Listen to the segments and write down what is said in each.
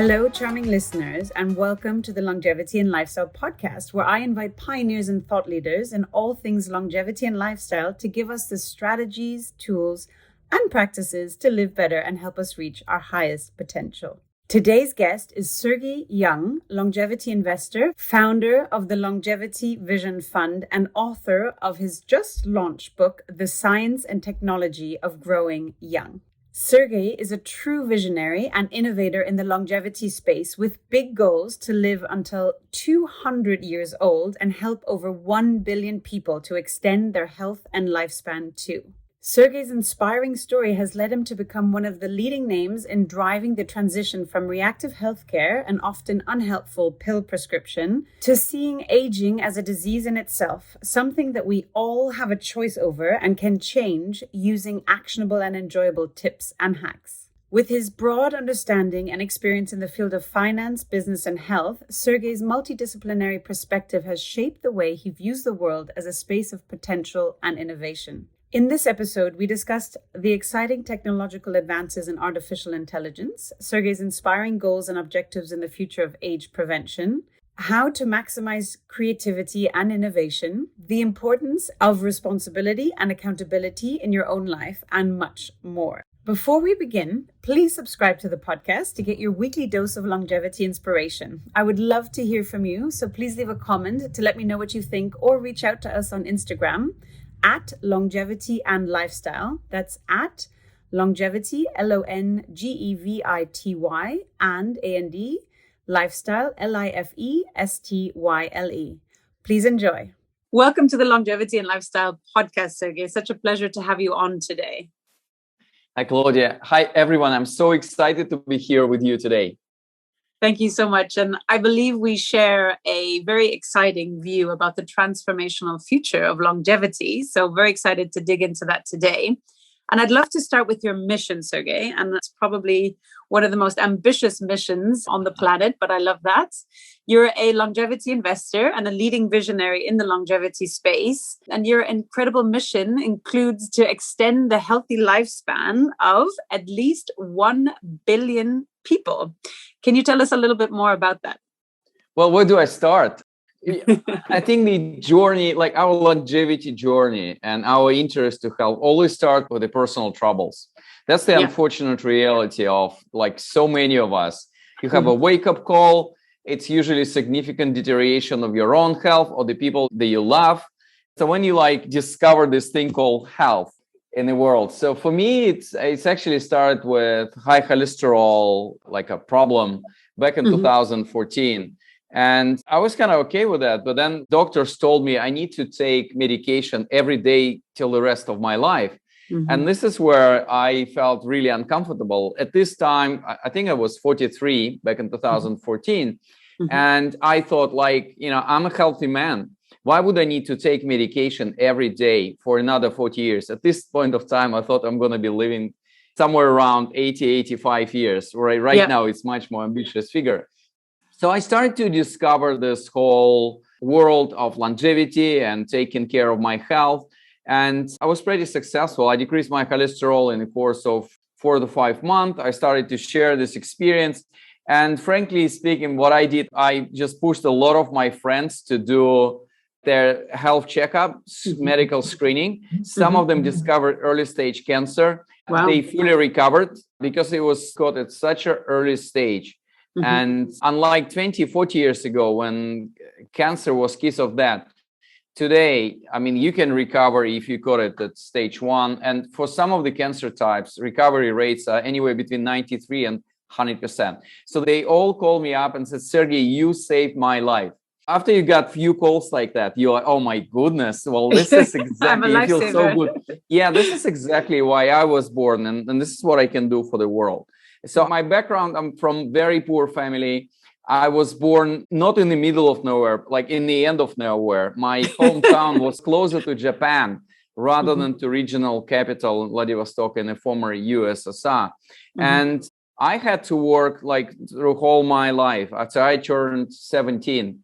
Hello, charming listeners, and welcome to the Longevity and Lifestyle podcast, where I invite pioneers and thought leaders in all things longevity and lifestyle to give us the strategies, tools, and practices to live better and help us reach our highest potential. Today's guest is Sergey Young, longevity investor, founder of the Longevity Vision Fund, and author of his just launched book, The Science and Technology of Growing Young. Sergey is a true visionary and innovator in the longevity space with big goals to live until 200 years old and help over 1 billion people to extend their health and lifespan too. Sergey's inspiring story has led him to become one of the leading names in driving the transition from reactive healthcare and often unhelpful pill prescription to seeing aging as a disease in itself, something that we all have a choice over and can change using actionable and enjoyable tips and hacks. With his broad understanding and experience in the field of finance, business, and health, Sergey's multidisciplinary perspective has shaped the way he views the world as a space of potential and innovation. In this episode, we discussed the exciting technological advances in artificial intelligence, Sergey's inspiring goals and objectives in the future of age prevention, how to maximize creativity and innovation, the importance of responsibility and accountability in your own life, and much more. Before we begin, please subscribe to the podcast to get your weekly dose of longevity inspiration. I would love to hear from you, so please leave a comment to let me know what you think or reach out to us on Instagram at Longevity and Lifestyle. That's at Longevity, Longevity, and A-N-D, Lifestyle, Lifestyle. Please enjoy. Welcome to the Longevity and Lifestyle podcast, Sergey. Such a pleasure to have you on today. Hi, Claudia. Hi, everyone. I'm so excited to be here with you today. Thank you so much. And I believe we share a very exciting view about the transformational future of longevity. So very excited to dig into that today. And I'd love to start with your mission, Sergey. And that's probably one of the most ambitious missions on the planet, but I love that. You're a longevity investor and a leading visionary in the longevity space. And your incredible mission includes to extend the healthy lifespan of at least 1 billion people. Can you tell us a little bit more about that? Well, where do I start? I think the journey, like our longevity journey and our interest to health, always start with the personal troubles. That's the unfortunate reality of like so many of us. You have a wake-up call. It's usually significant deterioration of your own health or the people that you love. So when you like discover this thing called health in the world. So for me, it's actually started with high cholesterol, like a problem back in 2014. And I was kind of okay with that. But then doctors told me I need to take medication every day till the rest of my life. And this is where I felt really uncomfortable. At this time, I think I was 43 back in 2014. And I thought like, I'm a healthy man. Why would I need to take medication every day for another 40 years? At this point of time, I thought I'm going to be living somewhere around 80, 85 years. Right now, it's much more ambitious figure. So I started to discover this whole world of longevity and taking care of my health. And I was pretty successful. I decreased my cholesterol in the course of 4 to 5 months. I started to share this experience. And frankly speaking, what I did, I just pushed a lot of my friends to do their health checkups, medical screening. Some of them discovered early stage cancer. Wow. They fully recovered because it was caught at such an early stage. And unlike 20, 40 years ago, when cancer was kiss of death, today, I mean, you can recover if you caught it at stage 1. And for some of the cancer types, recovery rates are anywhere between 93 and 100%. So they all called me up and said, Sergey, you saved my life. After you got few calls like that, you're like, oh my goodness, well, this is exactly, you feel so good. Yeah, this is exactly why I was born. And this is what I can do for the world. So my background, I'm from very poor family. I was born not in the middle of nowhere, like in the end of nowhere. My hometown was closer to Japan rather than to regional capital Vladivostok in the former USSR. And I had to work like through all my life after I turned 17,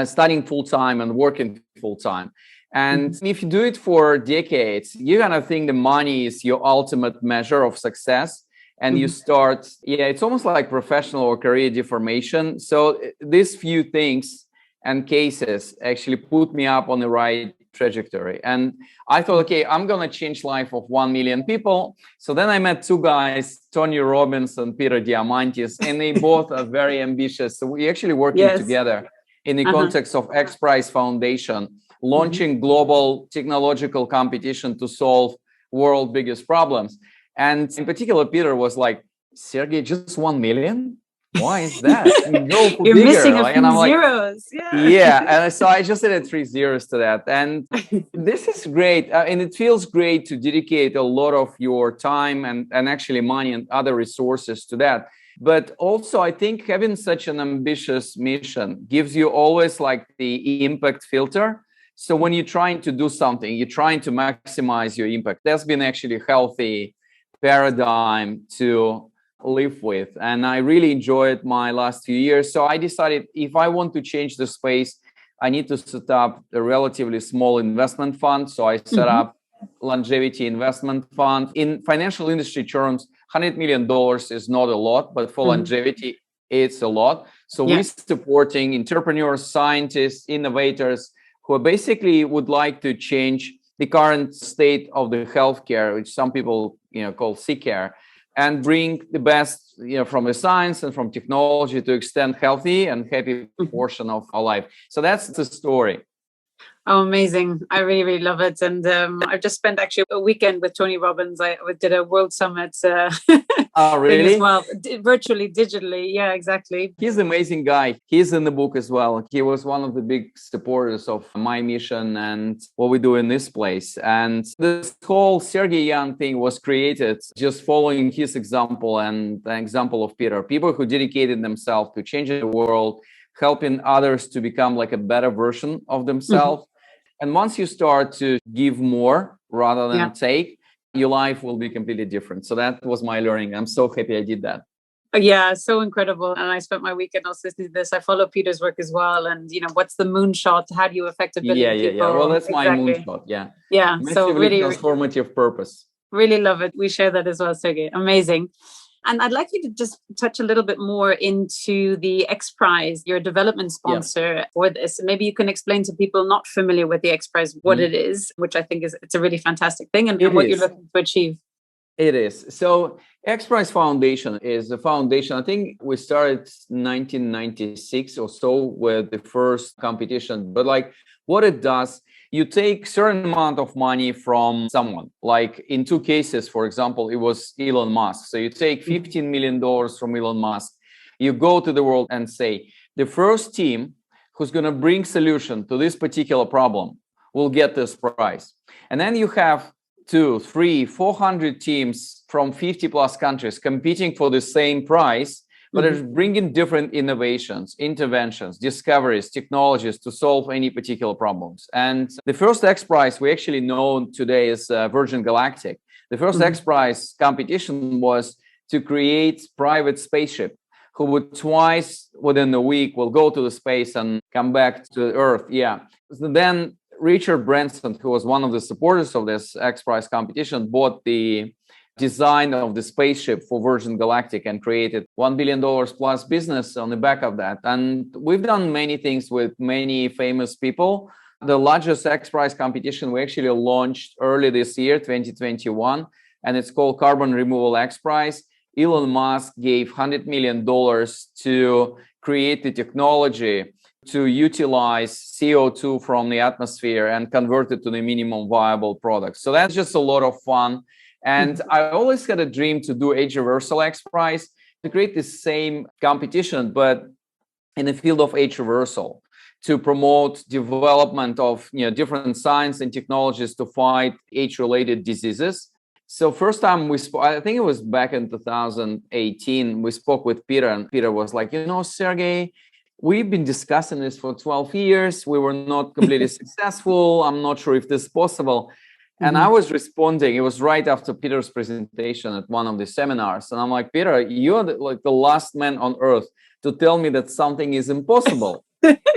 studying full-time and working full-time. And if you do it for decades, you're going to think the money is your ultimate measure of success. and you start, it's almost like professional or career deformation. So these few things and cases actually put me up on the right trajectory. And I thought, okay, I'm going to change life of 1 million people. So then I met two guys, Tony Robbins and Peter Diamandis, and they both are very ambitious. So we actually working together in the context of XPrize Foundation, launching global technological competition to solve world biggest problems. And in particular, Peter was like, Sergey, just 1 million? Why is that? You're bigger. Missing a few zeros. And so I just added 3 zeros to that. And this is great. And it feels great to dedicate a lot of your time and actually money and other resources to that. But also, I think having such an ambitious mission gives you always like the impact filter. So when you're trying to do something, you're trying to maximize your impact. That's been actually a healthy paradigm to live with. And I really enjoyed my last few years. So I decided if I want to change the space, I need to set up a relatively small investment fund. So I set up longevity investment fund. In financial industry terms, $100 million is not a lot, but for longevity, it's a lot. So we're supporting entrepreneurs, scientists, innovators who basically would like to change the current state of the healthcare, which some people call sick care, and bring the best from the science and from technology to extend healthy and happy portion of our life. So that's the story. Oh, amazing. I really, really love it. And I've just spent actually a weekend with Tony Robbins. I did a World Summit oh, really? as well, virtually, digitally. Yeah, exactly. He's an amazing guy. He's in the book as well. He was one of the big supporters of my mission and what we do in this place. And this whole Sergey Young thing was created just following his example and the example of Peter. People who dedicated themselves to changing the world, helping others to become like a better version of themselves. And once you start to give more rather than take, your life will be completely different. So that was my learning. I'm so happy I did that. Yeah, so incredible. And I spent my weekend also listening to this. I follow Peter's work as well. And, what's the moonshot? How do you affect a billion people? Yeah. Well, that's my moonshot. Yeah. Yeah. So really transformative purpose. Really love it. We share that as well, Sergey. Amazing. And I'd like you to just touch a little bit more into the XPrize, your development sponsor for this. Maybe you can explain to people not familiar with the XPrize what it is, which I think it's a really fantastic thing, and what you're looking to achieve. It is. So XPrize Foundation is a foundation. I think we started 1996 or so with the first competition. But like what it does, you take certain amount of money from someone. Like in two cases, for example, it was Elon Musk. So you take $15 million from Elon Musk. You go to the world and say, the first team who's going to bring solution to this particular problem will get this prize. And then you have 200, 300, 400 teams from 50 plus countries competing for the same prize, but it's bringing different innovations, interventions, discoveries, technologies to solve any particular problems. And the first XPrize we actually know today is Virgin Galactic. The first XPrize competition was to create private spaceship who would twice within a week will go to the space and come back to Earth. So then Richard Branson, who was one of the supporters of this XPrize competition, bought the design of the spaceship for Virgin Galactic and created $1 billion plus business on the back of that. And we've done many things with many famous people. The largest XPrize competition we actually launched early this year, 2021, and it's called Carbon Removal XPrize. Elon Musk gave $100 million to create the technology to utilize CO2 from the atmosphere and convert it to the minimum viable product. So that's just a lot of fun. And I always had a dream to do Age Reversal XPrize, to create the same competition, but in the field of age reversal, to promote development of different science and technologies to fight age-related diseases. So first time we spoke, I think it was back in 2018, we spoke with Peter, and Peter was like, Sergey, we've been discussing this for 12 years. We were not completely successful. I'm not sure if this is possible. And I was responding, it was right after Peter's presentation at one of the seminars. And I'm like, Peter, you're the last man on earth to tell me that something is impossible.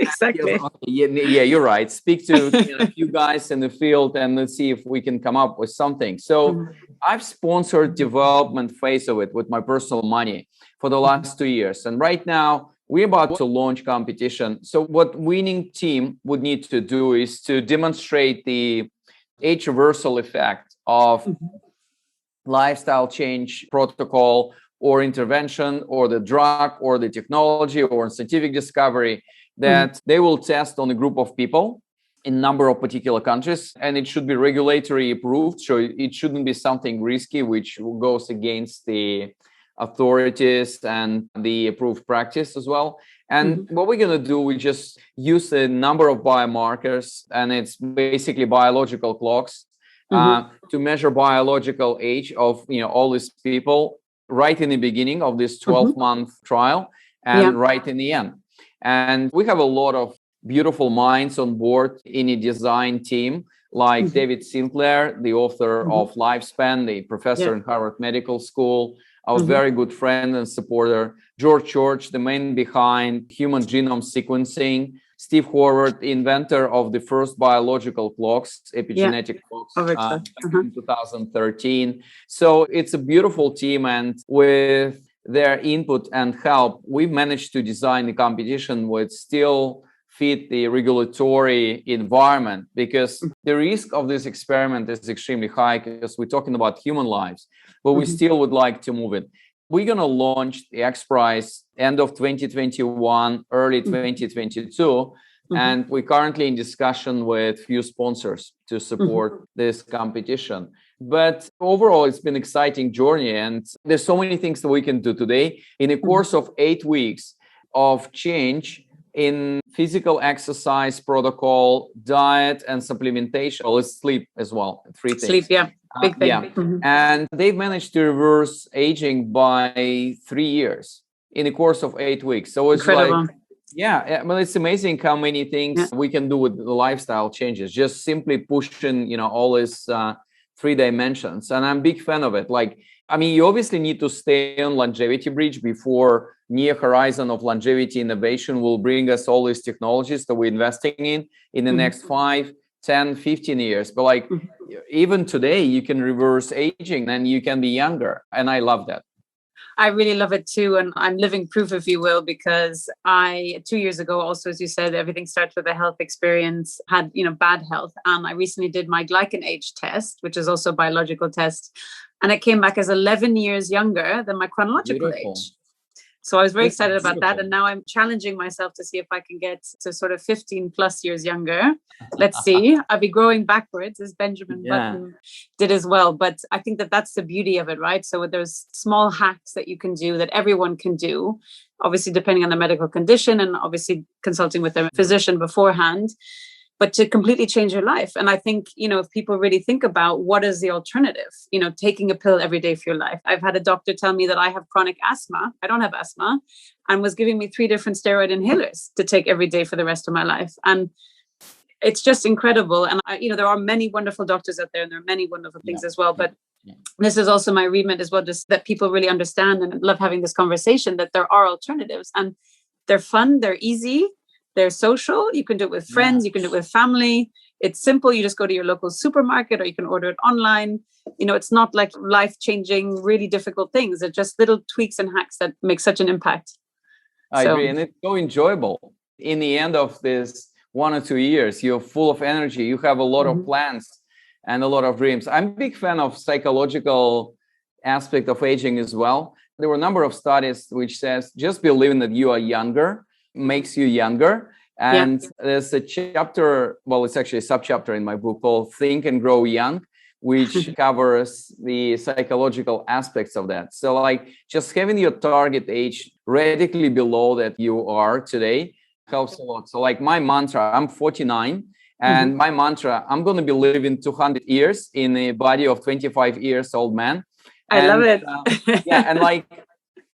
Exactly. Yeah, you're right. Speak to a few guys in the field and let's see if we can come up with something. So I've sponsored development phase of it with my personal money for the last 2 years. And right now we're about to launch competition. So what winning team would need to do is to demonstrate the age reversal effect of lifestyle change protocol or intervention or the drug or the technology or scientific discovery that they will test on a group of people in a number of particular countries, and it should be regulatory approved. So it shouldn't be something risky which goes against the authorities and the approved practice as well. And what we're going to do, we just use a number of biomarkers, and it's basically biological clocks to measure biological age of all these people right in the beginning of this 12-month trial and right in the end. And we have a lot of beautiful minds on board in a design team, like David Sinclair, the author of Lifespan, the professor in Harvard Medical School, our very good friend and supporter, George, the man behind human genome sequencing, Steve Horvath, inventor of the first biological clocks, epigenetic clocks, in 2013. So it's a beautiful team, and with their input and help, we've managed to design the competition which still fit the regulatory environment, because the risk of this experiment is extremely high because we're talking about human lives, but we still would like to move it. We're going to launch the XPrize end of 2021, early 2022. And we're currently in discussion with few sponsors to support this competition. But overall, it's been an exciting journey. And there's so many things that we can do today. In a course of 8 weeks of change in physical exercise protocol, diet, and supplementation, or sleep as well. 3 things. Sleep, big thing. And they've managed to reverse aging by 3 years in the course of 8 weeks. So it's incredible. It's amazing how many things we can do with the lifestyle changes, just simply pushing, all these 3 dimensions. And I'm a big fan of it. You obviously need to stay on longevity bridge before near horizon of longevity innovation will bring us all these technologies that we're investing in the next 5, 10, 15 years. But even today, you can reverse aging and you can be younger. And I love that. I really love it too. And I'm living proof, if you will, because I, 2 years ago, also, as you said, everything starts with a health experience, had, bad health. And I recently did my glycan age test, which is also a biological test. And it came back as 11 years younger than my chronological age. So I was very excited about that. And now I'm challenging myself to see if I can get to sort of 15 plus years younger. Let's see. I'll be growing backwards, as Benjamin Button did as well. But I think that that's the beauty of it, right? So there's small hacks that you can do that everyone can do, obviously depending on the medical condition and obviously consulting with a physician beforehand, but to completely change your life. And I think, if people really think about what is the alternative, taking a pill every day for your life. I've had a doctor tell me that I have chronic asthma. I don't have asthma, and was giving me 3 different steroid inhalers to take every day for the rest of my life. And it's just incredible. And there are many wonderful doctors out there, and there are many wonderful things as well. But this is also my remit as well, just that people really understand, and love having this conversation, that there are alternatives, and they're fun, they're easy. They're social. You can do it with friends. You can do it with family. It's simple. You just go to your local supermarket, or you can order it online. It's not like life-changing, really difficult things. They're just little tweaks and hacks that make such an impact. I agree. And it's so enjoyable. In the end of this 1 or 2 years, you're full of energy. You have a lot of plans and a lot of dreams. I'm a big fan of psychological aspect of aging as well. There were a number of studies which says just believing that you are younger makes you younger. And there's a chapter, it's actually a subchapter in my book called Think and Grow Young, which covers the psychological aspects of that. So just having your target age radically below that you are today helps a lot. So my mantra, I'm 49, and my mantra, I'm going to be living 200 years in a body of 25 years old man. I love it. And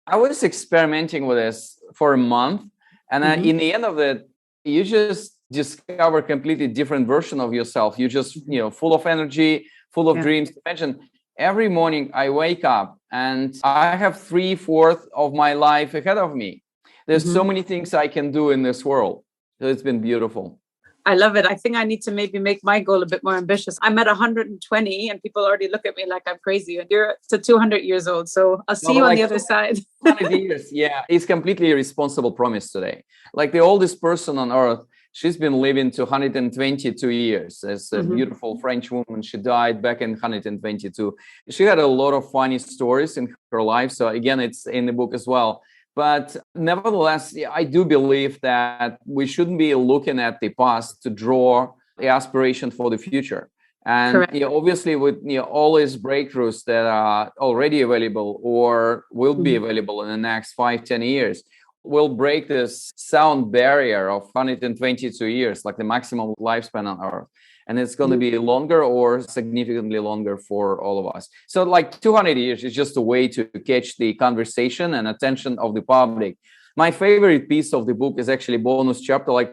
I was experimenting with this for a month. And in the end of it, you just discover a completely different version of yourself. You just, full of energy, full of dreams. Imagine every morning I wake up and I have 3/4 of my life ahead of me. There's so many things I can do in this world. So it's been beautiful. I love it. I think I need to maybe make my goal a bit more ambitious. I'm at 120 and people already look at me like I'm crazy. And you're to 200 years old. So I'll see you on the other side. 200 years, yeah. It's completely irresponsible promise today. Like the oldest person on earth, she's been living to 122 years. As a beautiful French woman. She died back in 122. She had a lot of funny stories in her life. So again, it's in the book as well. But nevertheless, I do believe that we shouldn't be looking at the past to draw the aspiration for the future. And obviously, with all these breakthroughs that are already available or will be available in the next 5-10 years, will break this sound barrier of 122 years, like the maximum lifespan on Earth. And it's going to be longer or significantly longer for all of us. So like 200 years is just a way to catch the conversation and attention of the public. My favorite piece of the book is actually bonus chapter, like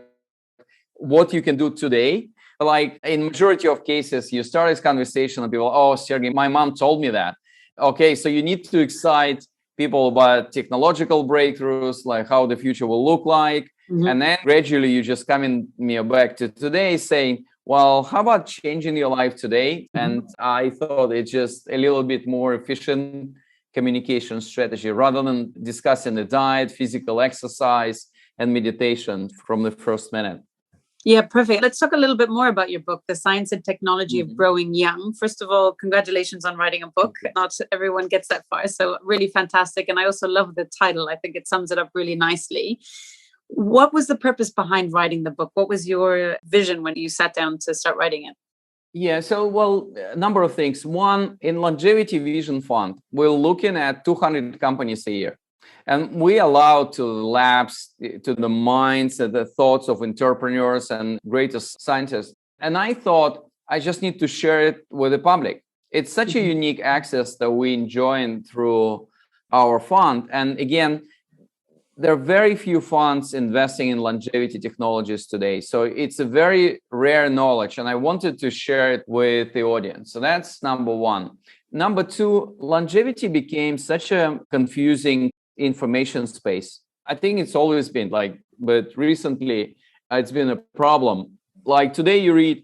what you can do today. Like in majority of cases, you start this conversation and people, oh, Sergey, my mom told me that. Okay, so you need to excite people about technological breakthroughs, like how the future will look like. And then gradually you just coming back to today saying, well, how about changing your life today? And I thought it's just a little bit more efficient communication strategy rather than discussing the diet, physical exercise, and meditation from the first minute. Yeah, perfect. Let's talk a little bit more about your book, The Science and Technology of Growing Young. First of all, congratulations on writing a book. Not everyone gets that far, so really fantastic. And I also love the title. I think it sums it up really nicely. What was the purpose behind writing the book? What was your vision when you sat down to start writing it? Yeah, so, well, a number of things. One, in Longevity Vision Fund, we're looking at 200 companies a year. And we allow to lapse to the minds and the thoughts of entrepreneurs and greatest scientists. And I thought I just need to share it with the public. It's such a unique access that we enjoy through our fund. And again, there are very few funds investing in longevity technologies today. So it's a very rare knowledge. And I wanted to share it with the audience. So that's number one. Number two, longevity became such a confusing information space. I think it's always been like, but recently it's been a problem. Like today you read,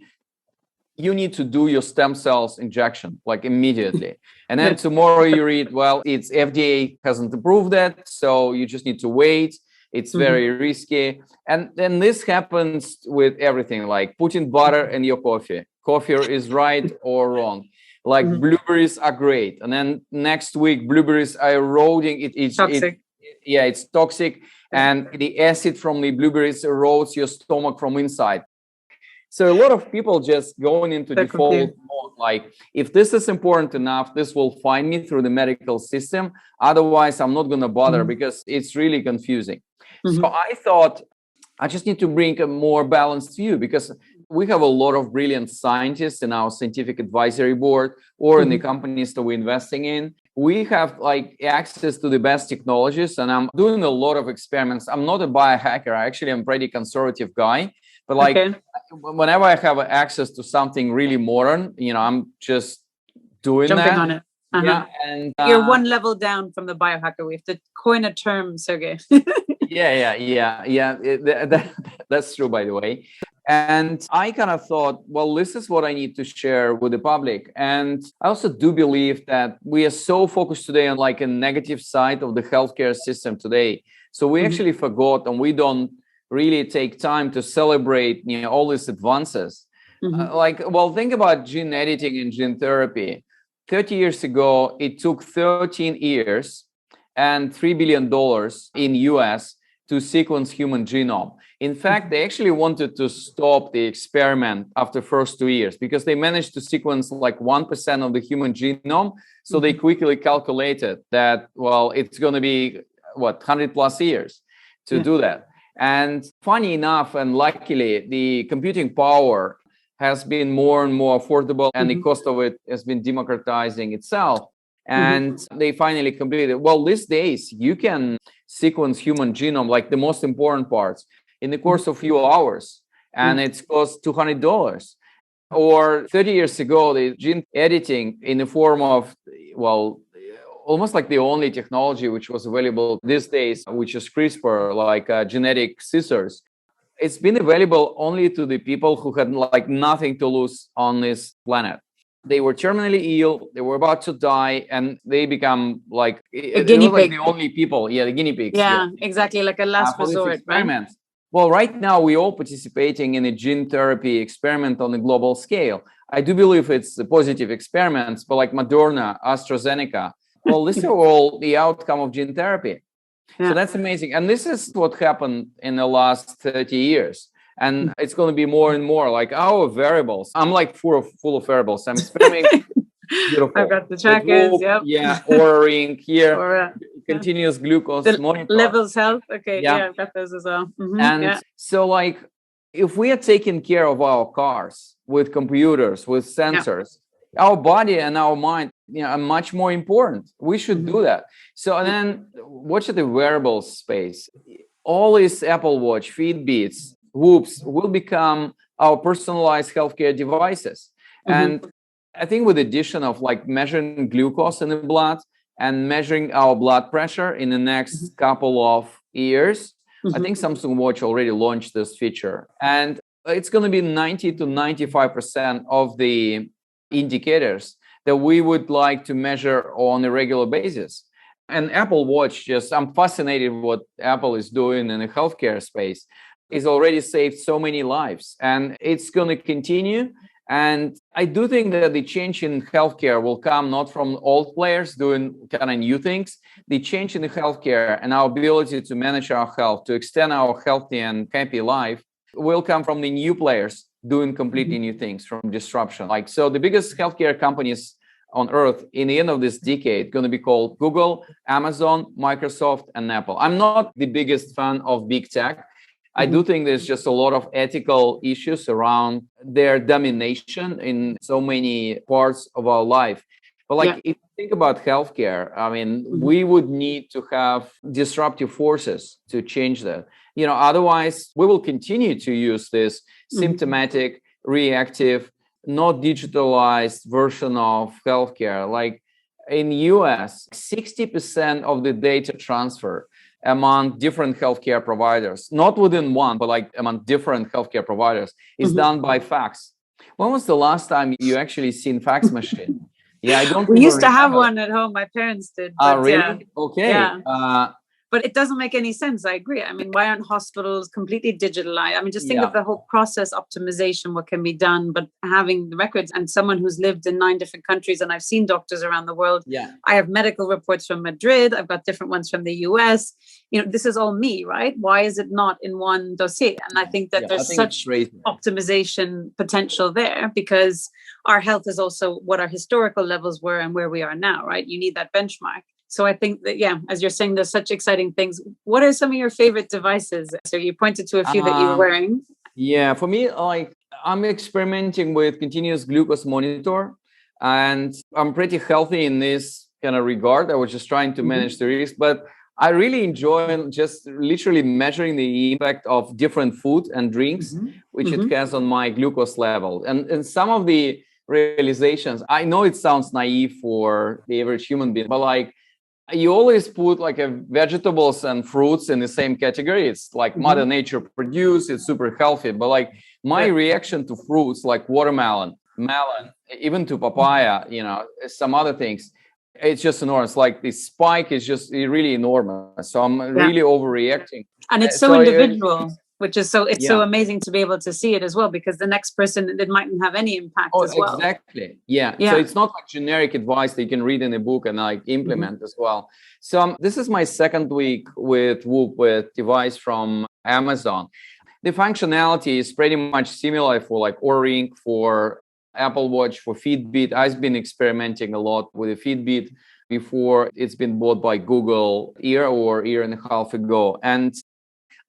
you need to do your stem cells injection like immediately. And then tomorrow you read, well, it's FDA hasn't approved that, so you just need to wait. It's very risky. And then this happens with everything, like putting butter in your coffee. Coffee is right or wrong. Like blueberries are great. And then next week, blueberries are eroding. It's toxic. It's toxic. And the acid from the blueberries erodes your stomach from inside. So a lot of people just going into default mode, like, if this is important enough, this will find me through the medical system. Otherwise, I'm not going to bother because it's really confusing. So I thought I just need to bring a more balanced view because we have a lot of brilliant scientists in our scientific advisory board or in the companies that we're investing in. We have like access to the best technologies, and I'm doing a lot of experiments. I'm not a biohacker. Actually, I'm a pretty conservative guy. But like whenever I have access to something really modern, I'm just jumping on it. Yeah, and you're one level down from the biohacker. We have to coin a term, Sergey. That's true, by the way. And I kind of thought, well, this is what I need to share with the public. And I also do believe that we are so focused today on like a negative side of the healthcare system today. So we actually forgot, and we don't really take time to celebrate, all these advances. Think about gene editing and gene therapy. 30 years ago, it took 13 years and $3 billion in US to sequence human genome. In fact, they actually wanted to stop the experiment after first 2 years because they managed to sequence like 1% of the human genome. So they quickly calculated that, well, it's going to be 100 plus years to do that. And funny enough, and luckily, the computing power has been more and more affordable, and the cost of it has been democratizing itself. And they finally completed. Well, these days, you can sequence human genome, like the most important parts, in the course of a few hours, and it costs $200. Or 30 years ago, the gene editing in the form of, almost like the only technology which was available these days, which is CRISPR, like genetic scissors. it's been available only to the people who had like nothing to lose on this planet. They were terminally ill, they were about to die, and they become like a guinea pig. Like the only people, the guinea pigs. Yeah, exactly, like a last resort, right? Well, right now we're all participating in a gene therapy experiment on a global scale. I do believe it's positive experiments, but like Moderna, AstraZeneca, well, these are all the outcome of gene therapy. So that's amazing. And this is what happened in the last 30 years. And it's going to be more and more like our variables. I'm like full of variables. I'm experimenting. Beautiful. I've got the trackers. Yeah. Oura ring here. Continuous glucose monitor. Levels health. Okay. Yeah. I've got those as well. And so like, if we are taking care of our cars with computers, with sensors, our body and our mind, are much more important. We should do that. So and then watch the wearables space. All these Apple Watch, Fitbits, Whoops will become our personalized healthcare devices. And I think with the addition of like measuring glucose in the blood and measuring our blood pressure in the next couple of years, I think Samsung Watch already launched this feature. And it's going to be 90 to 95% of the indicators that we would like to measure on a regular basis. And Apple Watch, I'm fascinated what Apple is doing in the healthcare space. It's already saved so many lives, and it's going to continue. And I do think that the change in healthcare will come not from old players doing kind of new things. The change in the healthcare and our ability to manage our health, to extend our healthy and happy life, will come from the new players doing completely new things, from disruption. So the biggest healthcare companies on earth in the end of this decade going to be called Google, Amazon, Microsoft, and Apple. I'm not the biggest fan of big tech. I do think there's just a lot of ethical issues around their domination in so many parts of our life. But if you think about healthcare, I mean, we would need to have disruptive forces to change that. Otherwise, we will continue to use this symptomatic, reactive, not digitalized version of healthcare. Like in US, 60% of the data transfer among different healthcare providers, not within one, but like among different healthcare providers, is done by fax. When was the last time you actually seen fax machine? I don't. We used to have one at home. My parents did. But really? Okay. Yeah. But it doesn't make any sense. I agree. I mean, why aren't hospitals completely digitalized? I mean, just think of the whole process optimization, what can be done, but having the records, and someone who's lived in 9 different countries, and I've seen doctors around the world. I have medical reports from Madrid. I've got different ones from the US. This is all me, right? Why is it not in one dossier? And I think that there's such optimization potential there, because our health is also what our historical levels were and where we are now, right? You need that benchmark. So I think that, as you're saying, there's such exciting things. What are some of your favorite devices? So you pointed to a few that you're wearing. Yeah, for me, I'm experimenting with continuous glucose monitor, and I'm pretty healthy in this kind of regard. I was just trying to manage the risk, but I really enjoy just literally measuring the impact of different food and drinks, which it has on my glucose level. And some of the realizations, I know it sounds naive for the average human being, but you always put vegetables and fruits in the same category. It's like Mother Nature produced, it's super healthy. But my reaction to fruits like watermelon, melon, even to papaya, some other things, it's just enormous. Like the spike is just really enormous. So I'm really overreacting. And it's so individual. Which is so so amazing to be able to see it as well, because the next person, it mightn't have any impact as well. Exactly. Yeah. So it's not like generic advice that you can read in a book and implement as well. So this is my second week with Whoop, with device from Amazon. The functionality is pretty much similar for Oura Ring, for Apple Watch, for Fitbit. I've been experimenting a lot with the Fitbit before it's been bought by Google a year and a half ago. And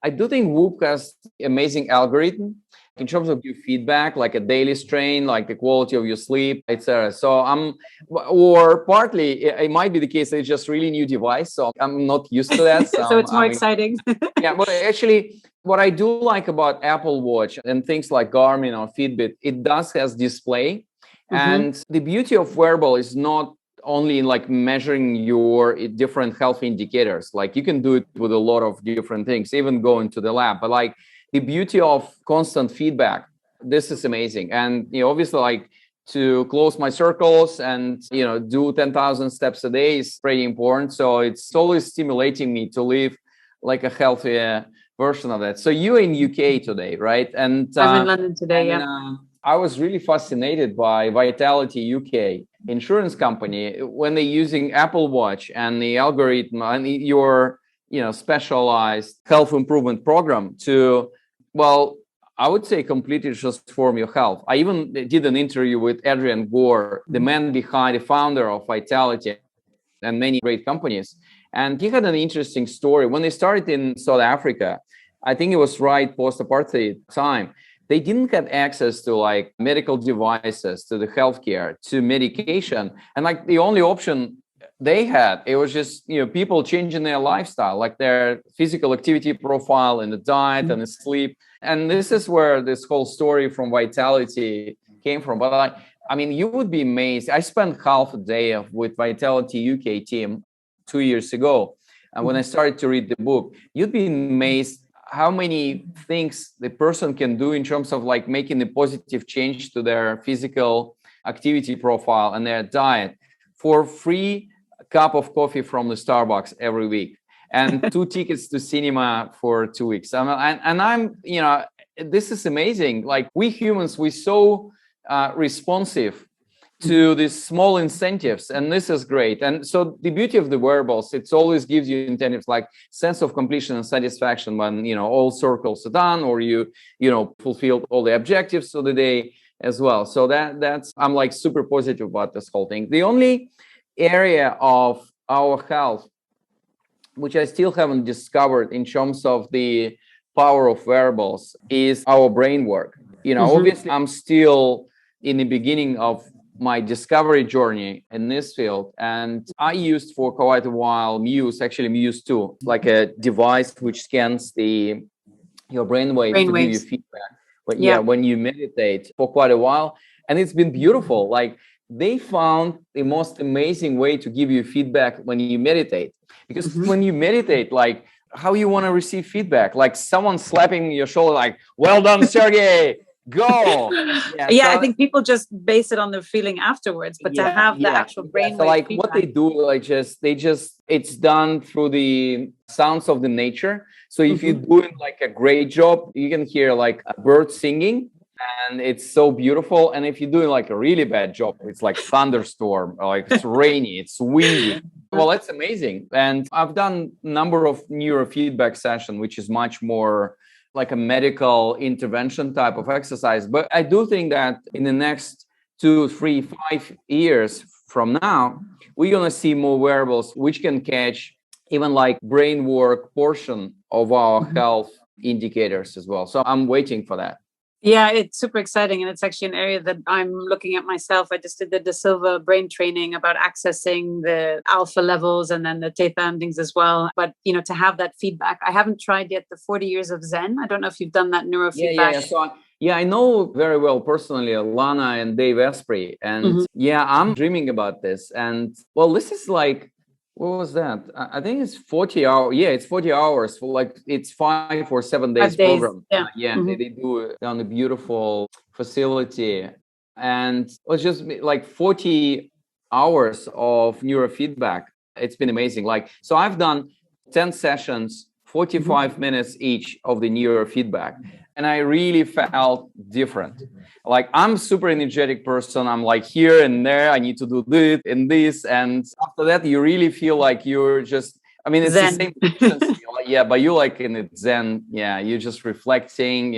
I do think Whoop has amazing algorithm in terms of your feedback, like a daily strain, like the quality of your sleep, etc. So or partly it might be the case that it's just really new device, so I'm not used to that. So it's more exciting. But actually, what I do like about Apple Watch and things like Garmin or Fitbit, it does has display, and the beauty of wearable is not only in measuring your different health indicators. You can do it with a lot of different things, even going to the lab. But the beauty of constant feedback. This is amazing. And, obviously, like, to close my circles and, do 10,000 steps a day is pretty important. So it's always stimulating me to live like a healthier version of that. So you're in UK today, right? And I'm in London today, I was really fascinated by Vitality UK insurance company when they're using Apple Watch and the algorithm and your, specialized health improvement program to, well, I would say completely transform your health. I even did an interview with Adrian Gore, the man behind the founder of Vitality and many great companies. And he had an interesting story. When they started in South Africa, I think it was right post-apartheid time, they didn't have access to like medical devices, to the healthcare, to medication. And like the only option they had, it was just, people changing their lifestyle, like their physical activity profile and the diet and the sleep. And this is where this whole story from Vitality came from. But I mean, you would be amazed. I spent half a day with Vitality UK team 2 years ago. And when I started to read the book, you'd be amazed how many things the person can do in terms of like making a positive change to their physical activity profile and their diet for free cup of coffee from the Starbucks every week and 2 tickets to cinema for 2 weeks. And I'm, this is amazing. Like we humans, we're so responsive to these small incentives, and this is great. And so the beauty of the wearables, it always gives you incentives like sense of completion and satisfaction when all circles are done, or you fulfilled all the objectives of the day as well. So that's I'm like super positive about this whole thing. The only area of our health which I still haven't discovered in terms of the power of wearables is our brain work. Obviously I'm still in the beginning of my discovery journey in this field. And I used for quite a while Muse, actually Muse 2, like a device which scans your brainwave to give you feedback. But when you meditate for quite a while, and it's been beautiful. Like they found the most amazing way to give you feedback when you meditate. Because when you meditate, like how you want to receive feedback, like someone slapping your shoulder, like, well done, Sergey. Go. I think people just base it on their feeling afterwards, but to have the actual brainwave so like feedback. What they do, like it's done through the sounds of the nature. So if you're doing like a great job, you can hear like a bird singing, and it's so beautiful. And if you're doing like a really bad job, it's like thunderstorm, like it's rainy, it's windy. Well, that's amazing. And I've done a number of neurofeedback sessions, which is much more like a medical intervention type of exercise. But I do think that in the next 2, 3, 5 years from now, we're going to see more wearables which can catch even like brain work portion of our health indicators as well. So I'm waiting for that. Yeah, it's super exciting. And it's actually an area that I'm looking at myself. I just did the De Silva brain training about accessing the alpha levels and then the theta and things as well. But, to have that feedback, I haven't tried yet the 40 Years of Zen. I don't know if you've done that neurofeedback. Yeah. So I know very well personally Lana and Dave Asprey. And I'm dreaming about this. And well, this is like, what was that? I think it's 40 hours. Yeah, it's 40 hours for like, it's 5 or 7 days program. They do it on a beautiful facility. And it's just like 40 hours of neurofeedback. It's been amazing. Like, so I've done 10 sessions, 45 minutes each of the neurofeedback. And I really felt different. Like I'm super energetic person. I'm like here and there. I need to do this and this. And after that, you really feel like you're just, I mean, it's Zen. The same efficiency. But you're like in it Zen. Yeah, you're just reflecting,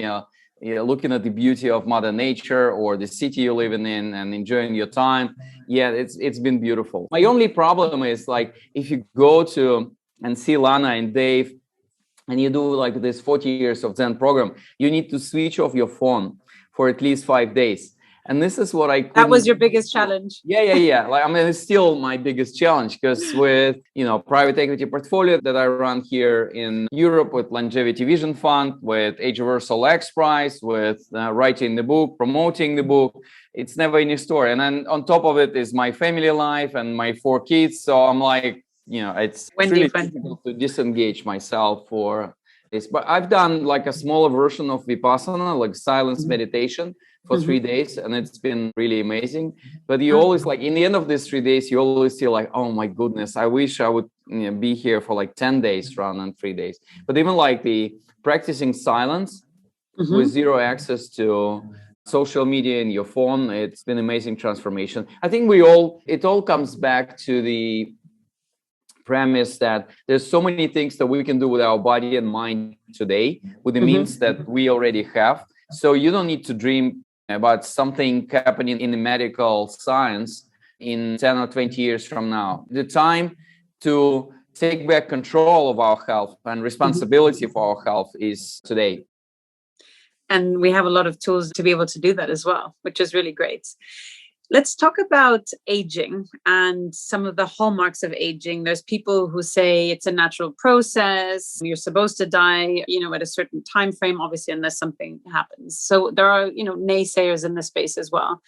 you're looking at the beauty of Mother Nature or the city you're living in and enjoying your time. Yeah, it's been beautiful. My only problem is like if you go to and see Lana and Dave, and you do like this 40 Years of Zen program, you need to switch off your phone for at least 5 days. And this is what I couldn't. That was your biggest challenge. Yeah. Like, I mean, it's still my biggest challenge because with, private equity portfolio that I run here in Europe with Longevity Vision Fund, with Ageversal XPrize, with writing the book, promoting the book, it's never any story. And then on top of it is my family life and my 4 kids. So I'm like, it's really difficult to disengage myself for But I've done like a smaller version of Vipassana, like silence meditation for 3 days, and it's been really amazing. But you always like in the end of these 3 days, you always feel like, oh my goodness, I wish I would be here for like 10 days rather than 3 days. But even like the practicing silence with zero access to social media in your phone, it's been amazing transformation. I think it all comes back to the premise that there's so many things that we can do with our body and mind today with the means that we already have. So you don't need to dream about something happening in the medical science in 10 or 20 years from now. The time to take back control of our health and responsibility for our health is today. And we have a lot of tools to be able to do that as well, which is really great. Let's talk about aging and some of the hallmarks of aging. There's people who say it's a natural process. You're supposed to die, at a certain time frame, obviously, unless something happens. So there are, naysayers in this space as well.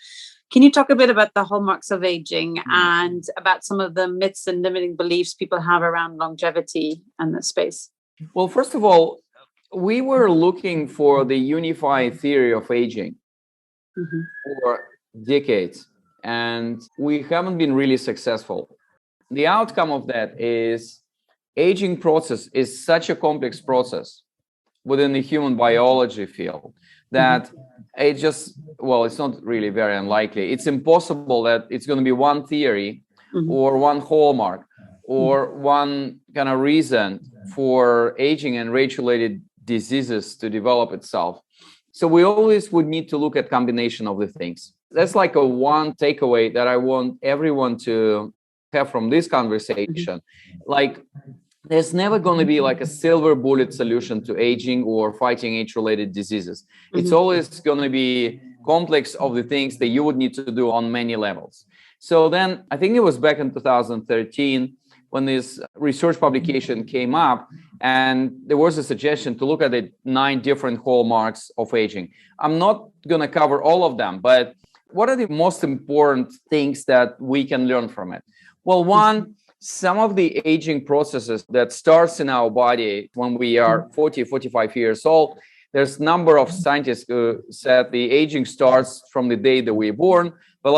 Can you talk a bit about the hallmarks of aging and about some of the myths and limiting beliefs people have around longevity and this space? Well, first of all, we were looking for the unified theory of aging for decades, and we haven't been really successful. The outcome of that is aging process is such a complex process within the human biology field that it's not really very unlikely. It's impossible that it's going to be one theory or one hallmark or one kind of reason for aging and age-related diseases to develop itself. So we always would need to look at combination of the things. That's like a one takeaway that I want everyone to have from this conversation. Like, there's never going to be like a silver bullet solution to aging or fighting age-related diseases. It's always going to be complex of the things that you would need to do on many levels. So then I think it was back in 2013 when this research publication came up, and there was a suggestion to look at the 9 different hallmarks of aging. I'm not going to cover all of them, but what are the most important things that we can learn from it? Well, one, some of the aging processes that starts in our body when we are 40, 45 years old, there's a number of scientists who said the aging starts from the day that we're born, but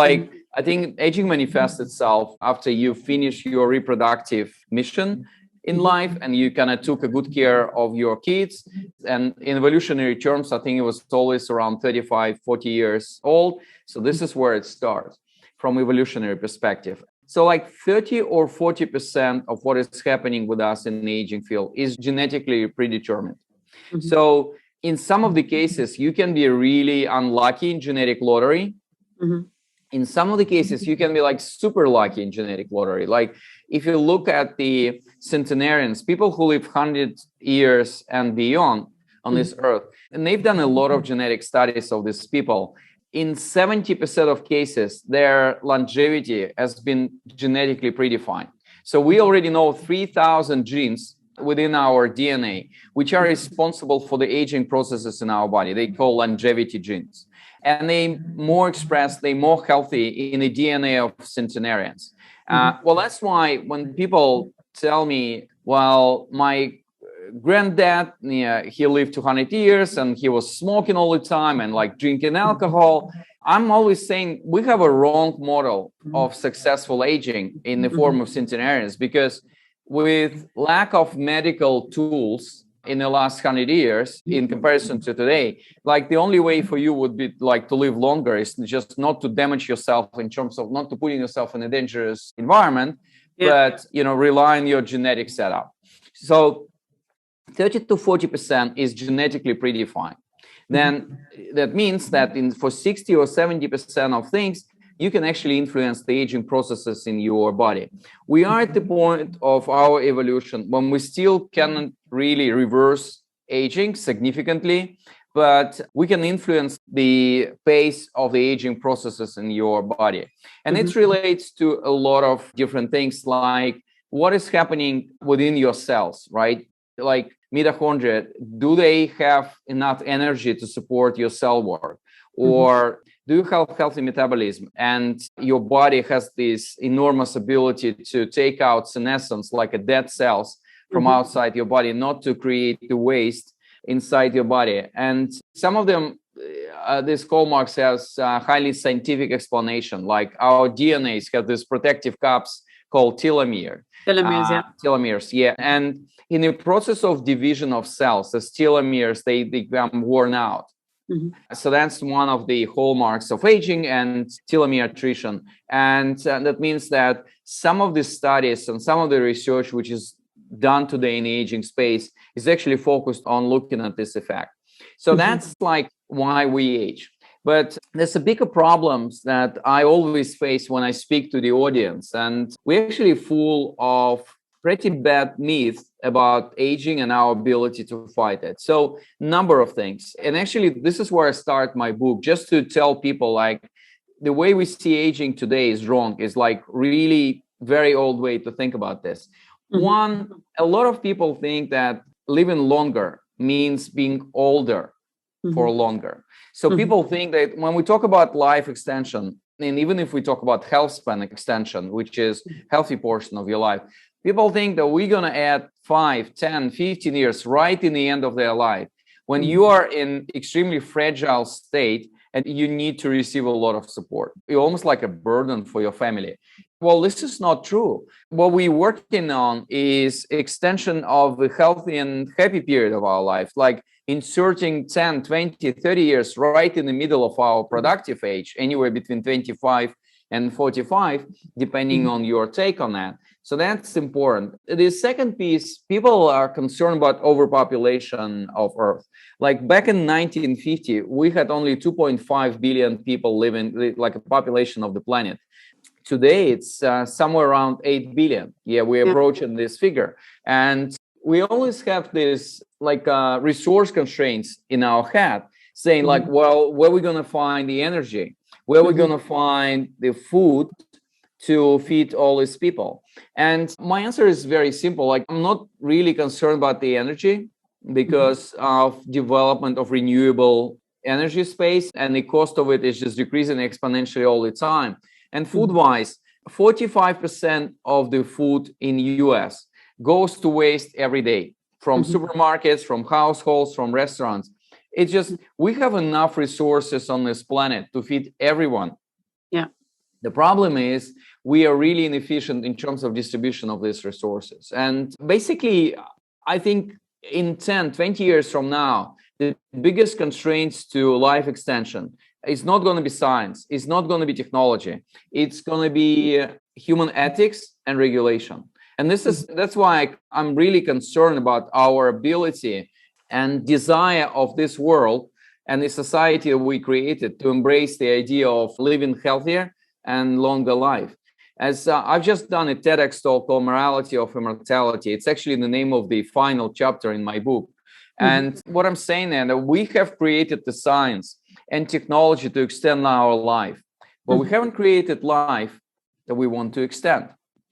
I think aging manifests itself after you finish your reproductive mission in life and you kind of took a good care of your kids. And in evolutionary terms, I think it was always around 35, 40 years old. So this is where it starts from evolutionary perspective. So like 30 or 40% of what is happening with us in the aging field is genetically predetermined. So in some of the cases, you can be really unlucky in genetic lottery. In some of the cases, you can be like super lucky in genetic lottery. Like if you look at the centenarians, people who live 100 years and beyond on this earth, and they've done a lot of genetic studies of these people. In 70% of cases, their longevity has been genetically predefined. So we already know 3,000 genes within our DNA, which are responsible for the aging processes in our body. They call longevity genes. And they more expressed, they more healthy in the DNA of centenarians. Well, that's why when people tell me, well, my granddad, he lived 200 years and he was smoking all the time and like drinking alcohol, I'm always saying we have a wrong model of successful aging in the form of centenarians, because with lack of medical tools in the last 100 years in comparison to today, like the only way for you would be like to live longer is just not to damage yourself in terms of not to putting yourself in a dangerous environment, but rely on your genetic setup. So 30 to 40% is genetically predefined. Then that means that for 60 or 70% of things, you can actually influence the aging processes in your body. We are at the point of our evolution when we still cannot really reverse aging significantly, but we can influence the pace of the aging processes in your body. And it relates to a lot of different things, like what is happening within your cells, right? Like mitochondria, do they have enough energy to support your cell work? Or do you have healthy metabolism and your body has this enormous ability to take out senescence, like a dead cells, from outside your body, not to create the waste inside your body. And some of them, this hallmarks has highly scientific explanation, like our DNAs have these protective caps called telomeres. Telomeres, yeah. And in the process of division of cells, the telomeres, they become worn out. So that's one of the hallmarks of aging and telomere attrition. And that means that some of the studies and some of the research which is done today in the aging space is actually focused on looking at this effect. So that's like why we age. But there's a bigger problems that I always face when I speak to the audience. And we're actually full of pretty bad myth about aging and our ability to fight it. So number of things. And actually, this is where I start my book, just to tell people like the way we see aging today is wrong, is like really very old way to think about this. One, a lot of people think that living longer means being older for longer. So people think that when we talk about life extension, and even if we talk about health span extension, which is healthy portion of your life, people think that we're going to add 5, 10, 15 years right in the end of their life when you are in extremely fragile state and you need to receive a lot of support. You're almost like a burden for your family. Well, this is not true. What we're working on is extension of the healthy and happy period of our life, like inserting 10, 20, 30 years right in the middle of our productive age, anywhere between 25 and 45, depending on your take on that. So that's important. The second piece, people are concerned about overpopulation of Earth. Like back in 1950, we had only 2.5 billion people living, like a population of the planet. Today, it's somewhere around 8 billion. Yeah, we're approaching this figure. And we always have this like resource constraints in our head saying like, well, where are we going to find the energy? Where are we going to find the food to feed all these people? And my answer is very simple. Like, I'm not really concerned about the energy because of development of renewable energy space, and the cost of it is just decreasing exponentially all the time. And food-wise, 45% of the food in the US goes to waste every day from supermarkets, from households, from restaurants. It's just, we have enough resources on this planet to feed everyone. Yeah. The problem is we are really inefficient in terms of distribution of these resources. And basically, I think in 10, 20 years from now, the biggest constraints to life extension is not going to be science. It's not going to be technology. It's going to be human ethics and regulation. And that's why I'm really concerned about our ability and desire of this world and the society we created to embrace the idea of living healthier and longer life. As I've just done a TEDx talk called Morality of Immortality. It's actually the name of the final chapter in my book. And what I'm saying is that we have created the science and technology to extend our life, but we haven't created life that we want to extend.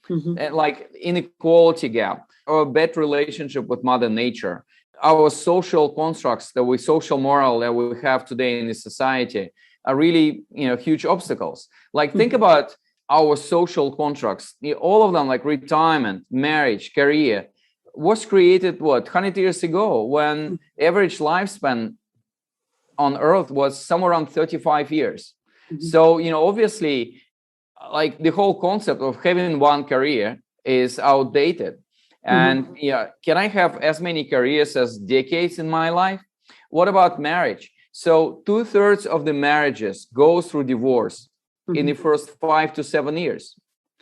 And like inequality gap, or a bad relationship with Mother Nature, our social constructs, social moral that we have today in the society are really, huge obstacles. Like think about our social contracts, all of them, like retirement, marriage, career, was created 100 years ago, when average lifespan on Earth was somewhere around 35 years. So, obviously, like the whole concept of having one career is outdated. And can I have as many careers as decades in my life? What about marriage? So 2/3 of the marriages go through divorce in the first 5 to 7 years.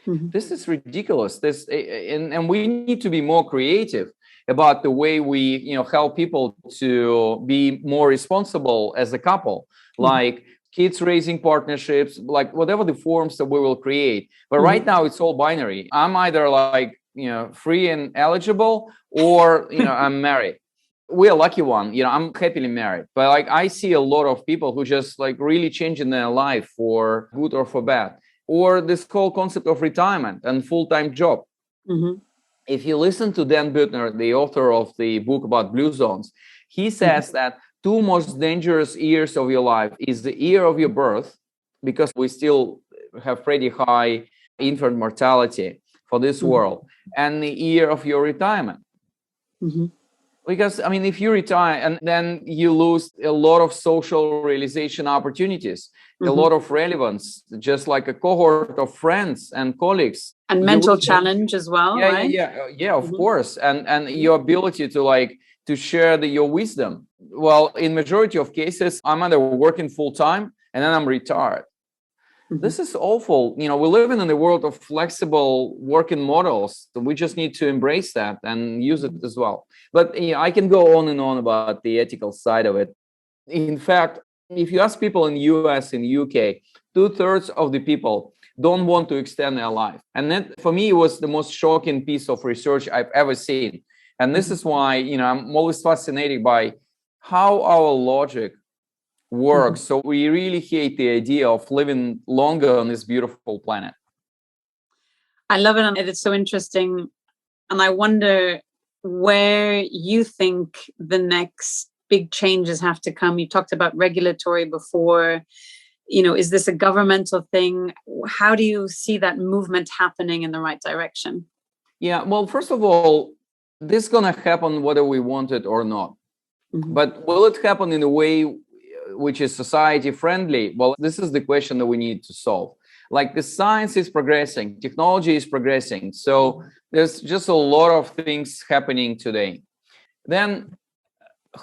This is ridiculous. And we need to be more creative about the way we, help people to be more responsible as a couple, like kids raising partnerships, like whatever the forms that we will create. But right now it's all binary. I'm either like, free and eligible, or, I'm married. We're a lucky one. I'm happily married, but like I see a lot of people who just like really changing their life for good or for bad. Or this whole concept of retirement and full-time job. If you listen to Dan Buettner, the author of the book about blue zones, he says that 2 most dangerous years of your life is the year of your birth, because we still have pretty high infant mortality for this world, and the year of your retirement. Mm-hmm. Because, I mean, if you retire and then you lose a lot of social realization opportunities, a lot of relevance, just like a cohort of friends and colleagues. And mental challenge as well, right? Yeah, of course. And your ability to share your wisdom. Well, in majority of cases, I'm either working full time and then I'm retired. This is awful. We live in a world of flexible working models. So we just need to embrace that and use it as well. But I can go on and on about the ethical side of it. In fact, if you ask people in US, in UK, 2/3 of the people don't want to extend their life. And that, for me, was the most shocking piece of research I've ever seen. And this is why, I'm always fascinated by how our logic works. So we really hate the idea of living longer on this beautiful planet. I love it. And it's so interesting. And I wonder where you think the next big changes have to come. You talked about regulatory before. Is this a governmental thing? How do you see that movement happening in the right direction? Yeah, well, first of all, this is going to happen whether we want it or not. But will it happen in a way which is society friendly? Well, this is the question that we need to solve. Like, the science is progressing, technology is progressing. So there's just a lot of things happening today. Then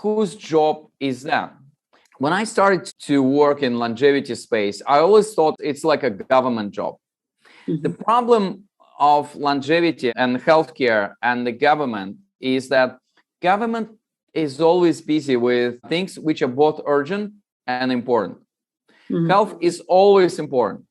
whose job is that? When I started to work in longevity space, I always thought it's like a government job. The problem of longevity and healthcare and the government is that government is always busy with things which are both urgent and important. Health is always important,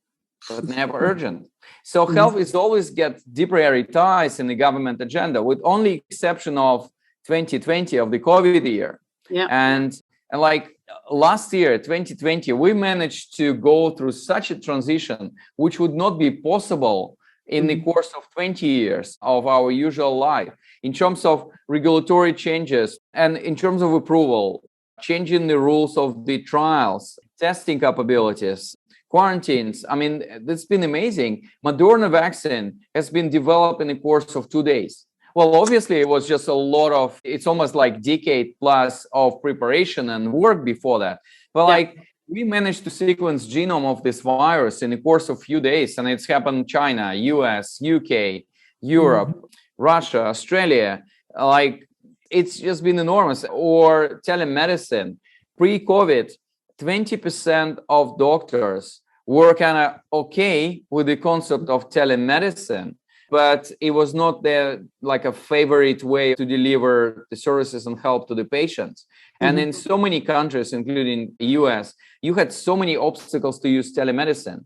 but never urgent. So health is always get deprioritized in the government agenda, with only exception of 2020, of the COVID year. Yeah. And like last year, 2020, we managed to go through such a transition, which would not be possible in the course of 20 years of our usual life, in terms of regulatory changes and in terms of approval, changing the rules of the trials, testing capabilities, quarantines. I mean, that's been amazing. Moderna vaccine has been developed in the course of 2 days. Well, obviously, it was just a lot of, it's almost like decade plus of preparation and work before that. But we managed to sequence genome of this virus in the course of few days, and it's happened in China, US, UK, Europe, Russia, Australia. Like, it's just been enormous. Or telemedicine. Pre-COVID, 20% of doctors were kind of okay with the concept of telemedicine, but it was not their like a favorite way to deliver the services and help to the patients. And in so many countries, including the US, you had so many obstacles to use telemedicine.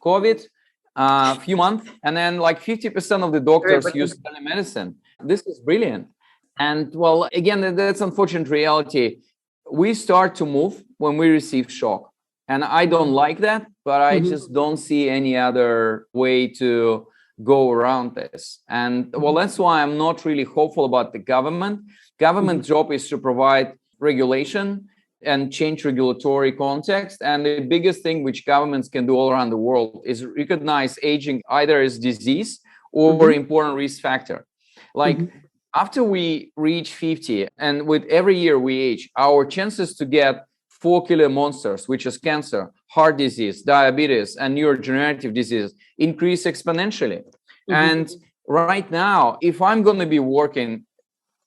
COVID, a few months, and then like 50% of the doctors use telemedicine. This is brilliant. And well, again, that's unfortunate reality. We start to move when we receive shock. And I don't like that, but I just don't see any other way to go around this. And well, that's why I'm not really hopeful about the government. Government job is to provide regulation and change regulatory context. And the biggest thing which governments can do all around the world is recognize aging either as disease or important risk factor. Like after we reach 50, and with every year we age, our chances to get 4 killer monsters, which is cancer, heart disease, diabetes, and neurodegenerative diseases, increase exponentially. And right now, if I'm going to be working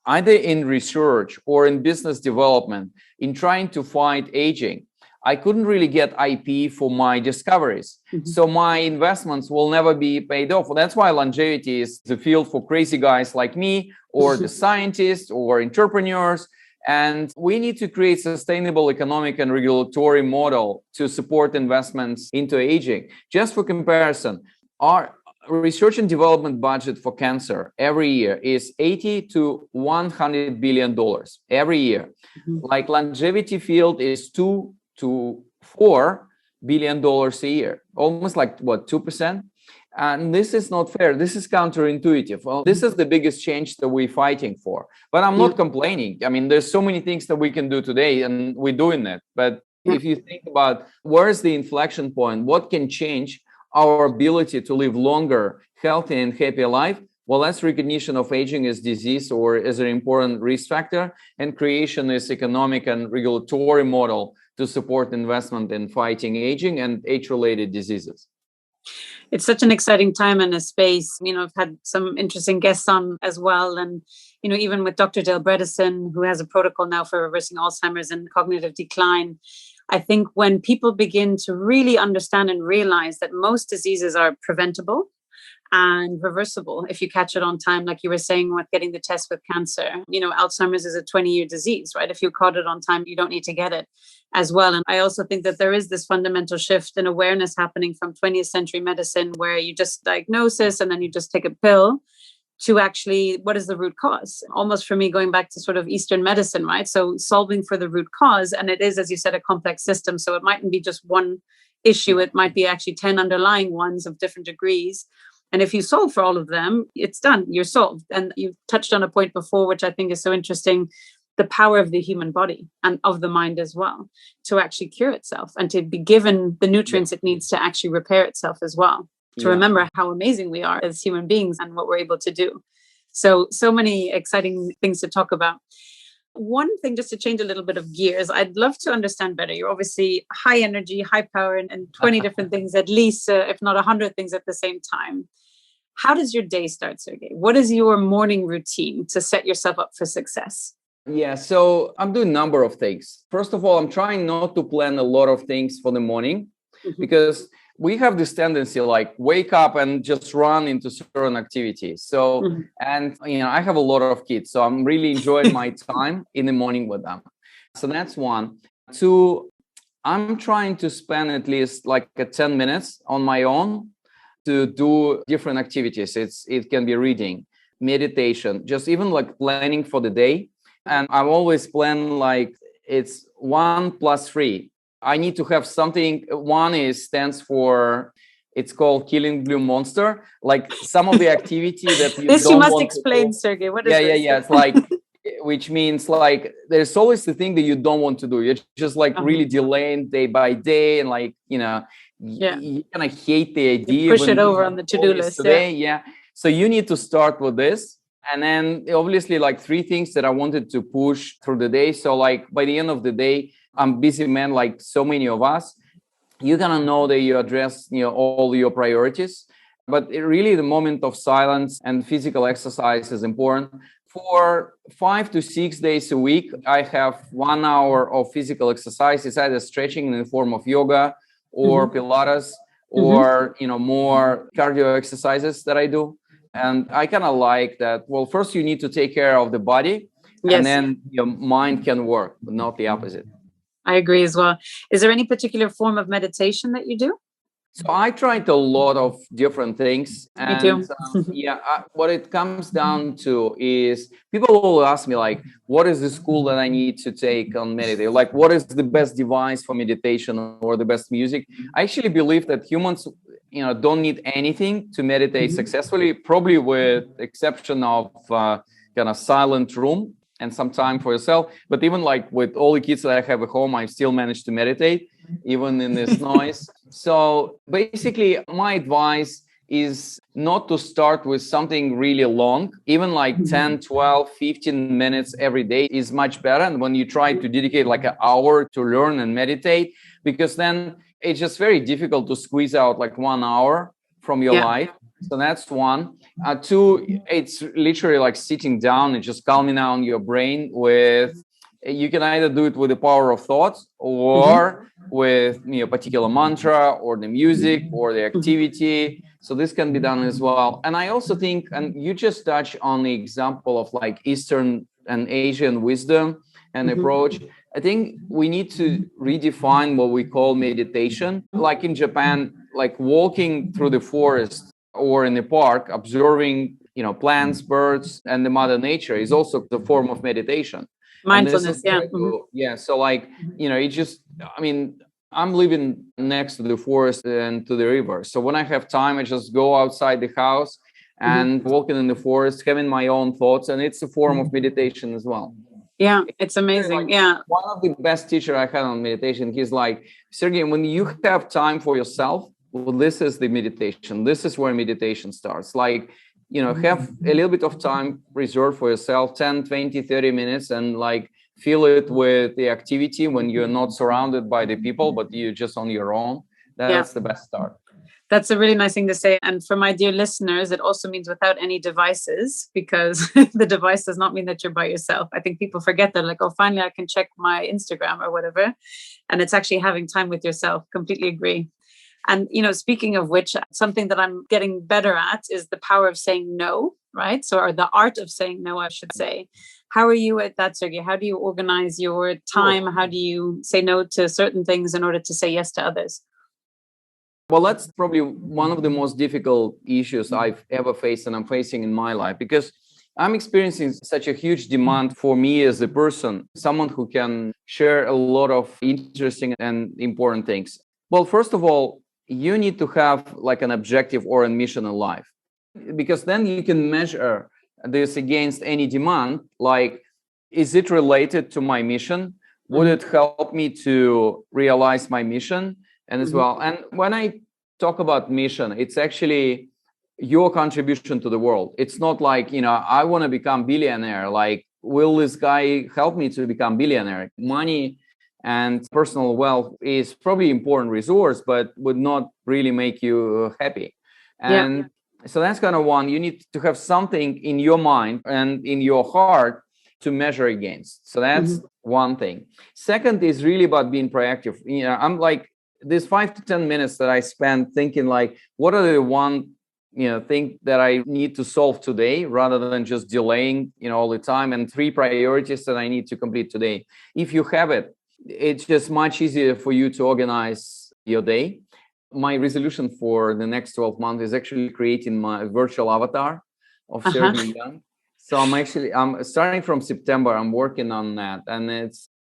either in research or in business development in trying to fight aging, I couldn't really get IP for my discoveries. So my investments will never be paid off. That's why longevity is the field for crazy guys like me, or the scientists or entrepreneurs. And we need to create sustainable economic and regulatory model to support investments into aging. Just for comparison, our research and development budget for cancer every year is $80 to $100 billion every year. Like longevity field is $2 to $4 billion a year, almost like what, 2%? And this is not fair. This is counterintuitive. Well, this is the biggest change that we're fighting for. But I'm not complaining. I mean, there's so many things that we can do today, and we're doing it. But if you think about where's the inflection point, what can change our ability to live longer, healthy, and happy life, Well, that's recognition of aging as disease or as an important risk factor, and creation is economic and regulatory model to support investment in fighting aging and age-related diseases. It's such an exciting time in a space. I've had some interesting guests on as well. And, even with Dr. Dale Bredesen, who has a protocol now for reversing Alzheimer's and cognitive decline, I think when people begin to really understand and realize that most diseases are preventable and reversible if you catch it on time, like you were saying with getting the test with cancer. Alzheimer's is a 20-year disease, right? If you caught it on time, you don't need to get it as well. And I also think that there is this fundamental shift in awareness happening from 20th century medicine, where you just diagnosis and then you just take a pill, to actually, what is the root cause? Almost for me, going back to sort of Eastern medicine, right? So solving for the root cause. And it is, as you said, a complex system. So it mightn't be just one issue. It might be actually 10 underlying ones of different degrees. And if you solve for all of them, it's done. You're solved. And you touched on a point before, which I think is so interesting, the power of the human body and of the mind as well, to actually cure itself and to be given the nutrients it needs to actually repair itself as well. To remember how amazing we are as human beings and what we're able to do. So many exciting things to talk about. One thing, just to change a little bit of gears, I'd love to understand better. You're obviously high energy, high power, and 20 different things, at least, if not 100 things at the same time. How does your day start, Sergey? What is your morning routine to set yourself up for success? Yeah, so I'm doing a number of things. First of all, I'm trying not to plan a lot of things for the morning, because we have this tendency like wake up and just run into certain activities. So, and I have a lot of kids, so I'm really enjoying my time in the morning with them. So that's one. Two, I'm trying to spend at least like 10 minutes on my own to do different activities. It can be reading, meditation, just even like planning for the day. And I've always planned like it's 1 + 3. I need to have something. One stands for, it's called Killing Blue Monster. Like some of the activity that you this don't you must want explain, to do. Sergey. What is this? Yeah. It's like, which means like there's always the thing that you don't want to do. You're just like really delaying day by day, and like you kind of hate the idea. You push it over on the to-do list. Today, So you need to start with this. And then obviously like 3 things that I wanted to push through the day. So like by the end of the day, I'm busy man, like so many of us. You're gonna know that you address all your priorities. But really the moment of silence and physical exercise is important. For 5 to 6 days a week, I have 1 hour of physical exercise. It's either stretching in the form of yoga or Pilates or more cardio exercises that I do. And I kind of like that. Well, first you need to take care of the body, and then your mind can work, but not the opposite. I agree as well. Is there any particular form of meditation that you do? So I tried a lot of different things. And, Me too. What it comes down to is people will ask me like, what is the school that I need to take on meditation? Like, what is the best device for meditation or the best music? I actually believe that humans don't need anything to meditate successfully, probably with exception of kind of silent room and some time for yourself. But even like with all the kids that I have at home, I still manage to meditate, even in this noise. So basically, my advice is not to start with something really long. Even like 10, 12, 15 minutes every day is much better. And when you try to dedicate like an hour to learn and meditate, because then it's just very difficult to squeeze out like 1 hour from your life. So that's one. 2, it's literally like sitting down and just calming down your brain with, you can either do it with the power of thoughts or with a particular mantra or the music or the activity. So this can be done as well. And I also think, and you just touched on the example of like Eastern and Asian wisdom and approach. I think we need to redefine what we call meditation. Like in Japan, like walking through the forest or in the park, observing, plants, birds, and the mother nature is also the form of meditation. Mindfulness, So like, I'm living next to the forest and to the river. So when I have time, I just go outside the house and walking in the forest, having my own thoughts. And it's a form of meditation as well. Yeah, it's amazing. One of the best teachers I had on meditation, he's like, Sergey, when you have time for yourself, well, this is the meditation. This is where meditation starts. Like, have a little bit of time reserved for yourself, 10, 20, 30 minutes, and like fill it with the activity when you're not surrounded by the people, but you're just on your own. That's the best start. That's a really nice thing to say. And for my dear listeners, it also means without any devices, because the device does not mean that you're by yourself. I think people forget that, like, oh, finally I can check my Instagram or whatever. And it's actually having time with yourself. Completely agree. And, speaking of which, something that I'm getting better at is the power of saying no, right? So, or the art of saying no, I should say. How are you at that, Sergey? How do you organize your time? How do you say no to certain things in order to say yes to others? Well, that's probably one of the most difficult issues I've ever faced and I'm facing in my life, because I'm experiencing such a huge demand for me as a person, someone who can share a lot of interesting and important things. Well, first of all, you need to have like an objective or a mission in life, because then you can measure this against any demand. Like, is it related to my mission? Would it help me to realize my mission? And as well, and when I talk about mission, it's actually your contribution to the world. It's not like, I want to become billionaire. Like, will this guy help me to become billionaire? Money and personal wealth is probably important resource, but would not really make you happy. And so that's kind of one. You need to have something in your mind and in your heart to measure against. So that's one thing. Second is really about being proactive. I'm like, this 5 to 10 minutes that I spend thinking like, what are the one thing that I need to solve today, rather than just delaying all the time, and 3 priorities that I need to complete today. If you have it, it's just much easier for you to organize your day. My resolution for the next 12 months is actually creating my virtual avatar of Sergey Young. So I'm starting from September, I'm working on that, and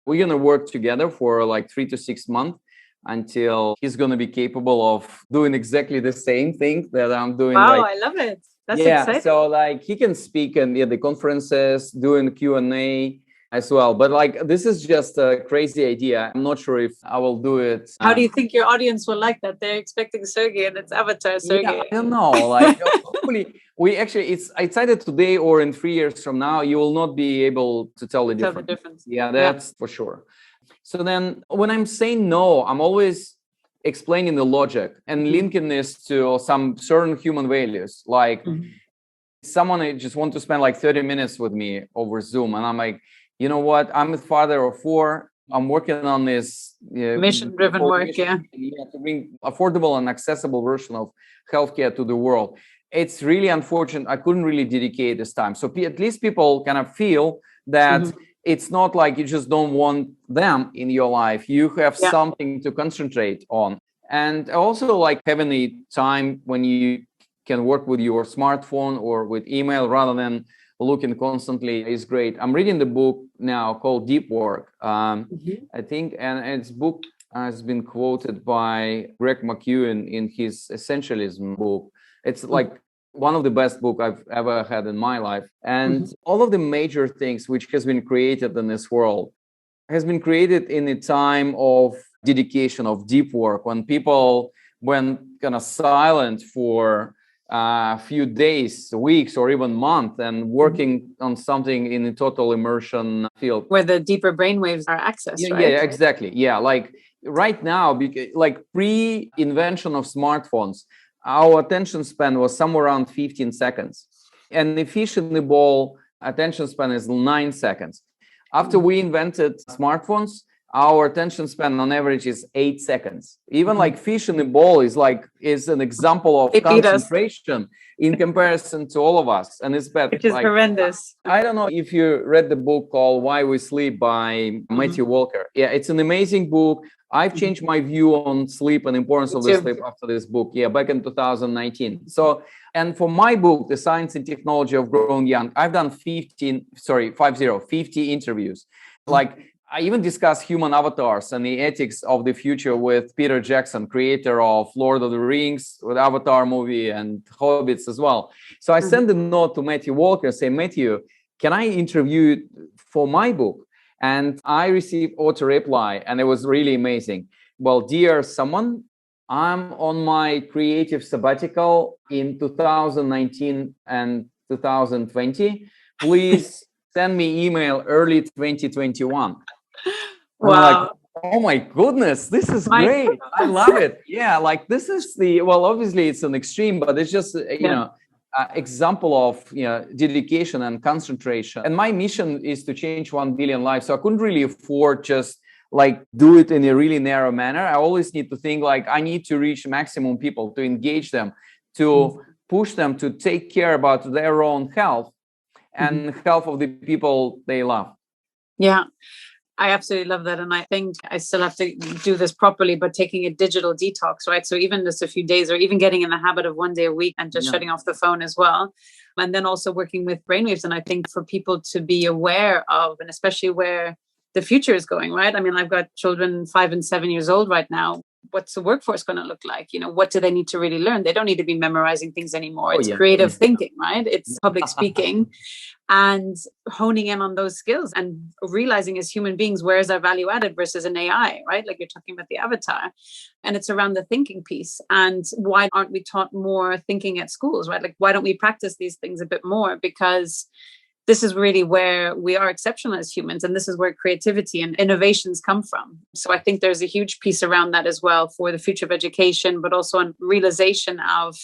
we're going to work together for like 3 to 6 months until he's going to be capable of doing exactly the same thing that I'm doing. Wow, I love it. That's exciting. So like he can speak in the conferences, doing Q&A as well. But like, this is just a crazy idea. I'm not sure if I will do it. How do you think your audience will like that? They're expecting Sergey and it's avatar Sergey. I don't know. Like, hopefully, it's either today or in 3 years from now, you will not be able to tell the difference. Yeah, that's for sure. So then when I'm saying no, I'm always explaining the logic and linking this to some certain human values. Like someone just want to spend like 30 minutes with me over Zoom. And I'm like, you know what? I'm a father of 4. I'm working on this mission-driven work, to bring affordable and accessible version of healthcare to the world. It's really unfortunate. I couldn't really dedicate this time. So at least people kind of feel that it's not like you just don't want them in your life. You have something to concentrate on. And also like having the time when you can work with your smartphone or with email rather than looking constantly is great. I'm reading the book now called Deep Work. I think, and its book has been quoted by Greg McKeown in his Essentialism book. It's like one of the best books I've ever had in my life. And all of the major things which has been created in this world has been created in a time of dedication, of deep work, when people went kind of silent for a few days, weeks, or even months, and working on something in a total immersion field. Where the deeper brainwaves are accessed, right? Yeah, exactly. Yeah, like right now, like pre-invention of smartphones, our attention span was somewhere around 15 seconds. And the fish in the bowl attention span is 9 seconds. After we invented smartphones, our attention span on average is 8 seconds. Even like fish in the bowl is an example of concentration in comparison to all of us. And it's bad. Which is horrendous. I don't know if you read the book called Why We Sleep by Matthew Walker. Yeah, it's an amazing book. I've changed my view on sleep and importance of the sleep after this book. Yeah, back in 2019. So, and for my book, The Science and Technology of Growing Young, I've done 50 interviews. Like, I even discussed human avatars and the ethics of the future with Peter Jackson, creator of Lord of the Rings, with Avatar movie and Hobbits as well. So I sent a note to Matthew Walker, say, Matthew, can I interview you for my book? And I received auto reply, and it was really amazing. Well, dear someone, I'm on my creative sabbatical in 2019 and 2020. Please send me email early 2021. I'm like, Wow. oh my goodness, this is great. I love it. Yeah, like this is well, obviously it's an extreme, but it's just, example of, dedication and concentration. And my mission is to change 1 billion lives. So I couldn't really afford just like do it in a really narrow manner. I always need to think like I need to reach maximum people, to engage them, to push them to take care about their own health and health of the people they love. Yeah. I absolutely love that. And I think I still have to do this properly, but taking a digital detox, right? So even just a few days, or even getting in the habit of 1 day a week and just shutting off the phone as well. And then also working with brainwaves. And I think for people to be aware of, and especially where the future is going, right? I mean, I've got children 5 and 7 years old right now. What's the workforce going to look like? What do they need to really learn? They don't need to be memorizing things anymore. It's creative thinking, right? It's public speaking and honing in on those skills and realizing as human beings, where is our value added versus an AI, right? Like you're talking about the avatar. And it's around the thinking piece. And why aren't we taught more thinking at schools, right? Like, why don't we practice these things a bit more? Because this is really where we are exceptional as humans. And this is where creativity and innovations come from. So I think there's a huge piece around that as well for the future of education, but also on realization of,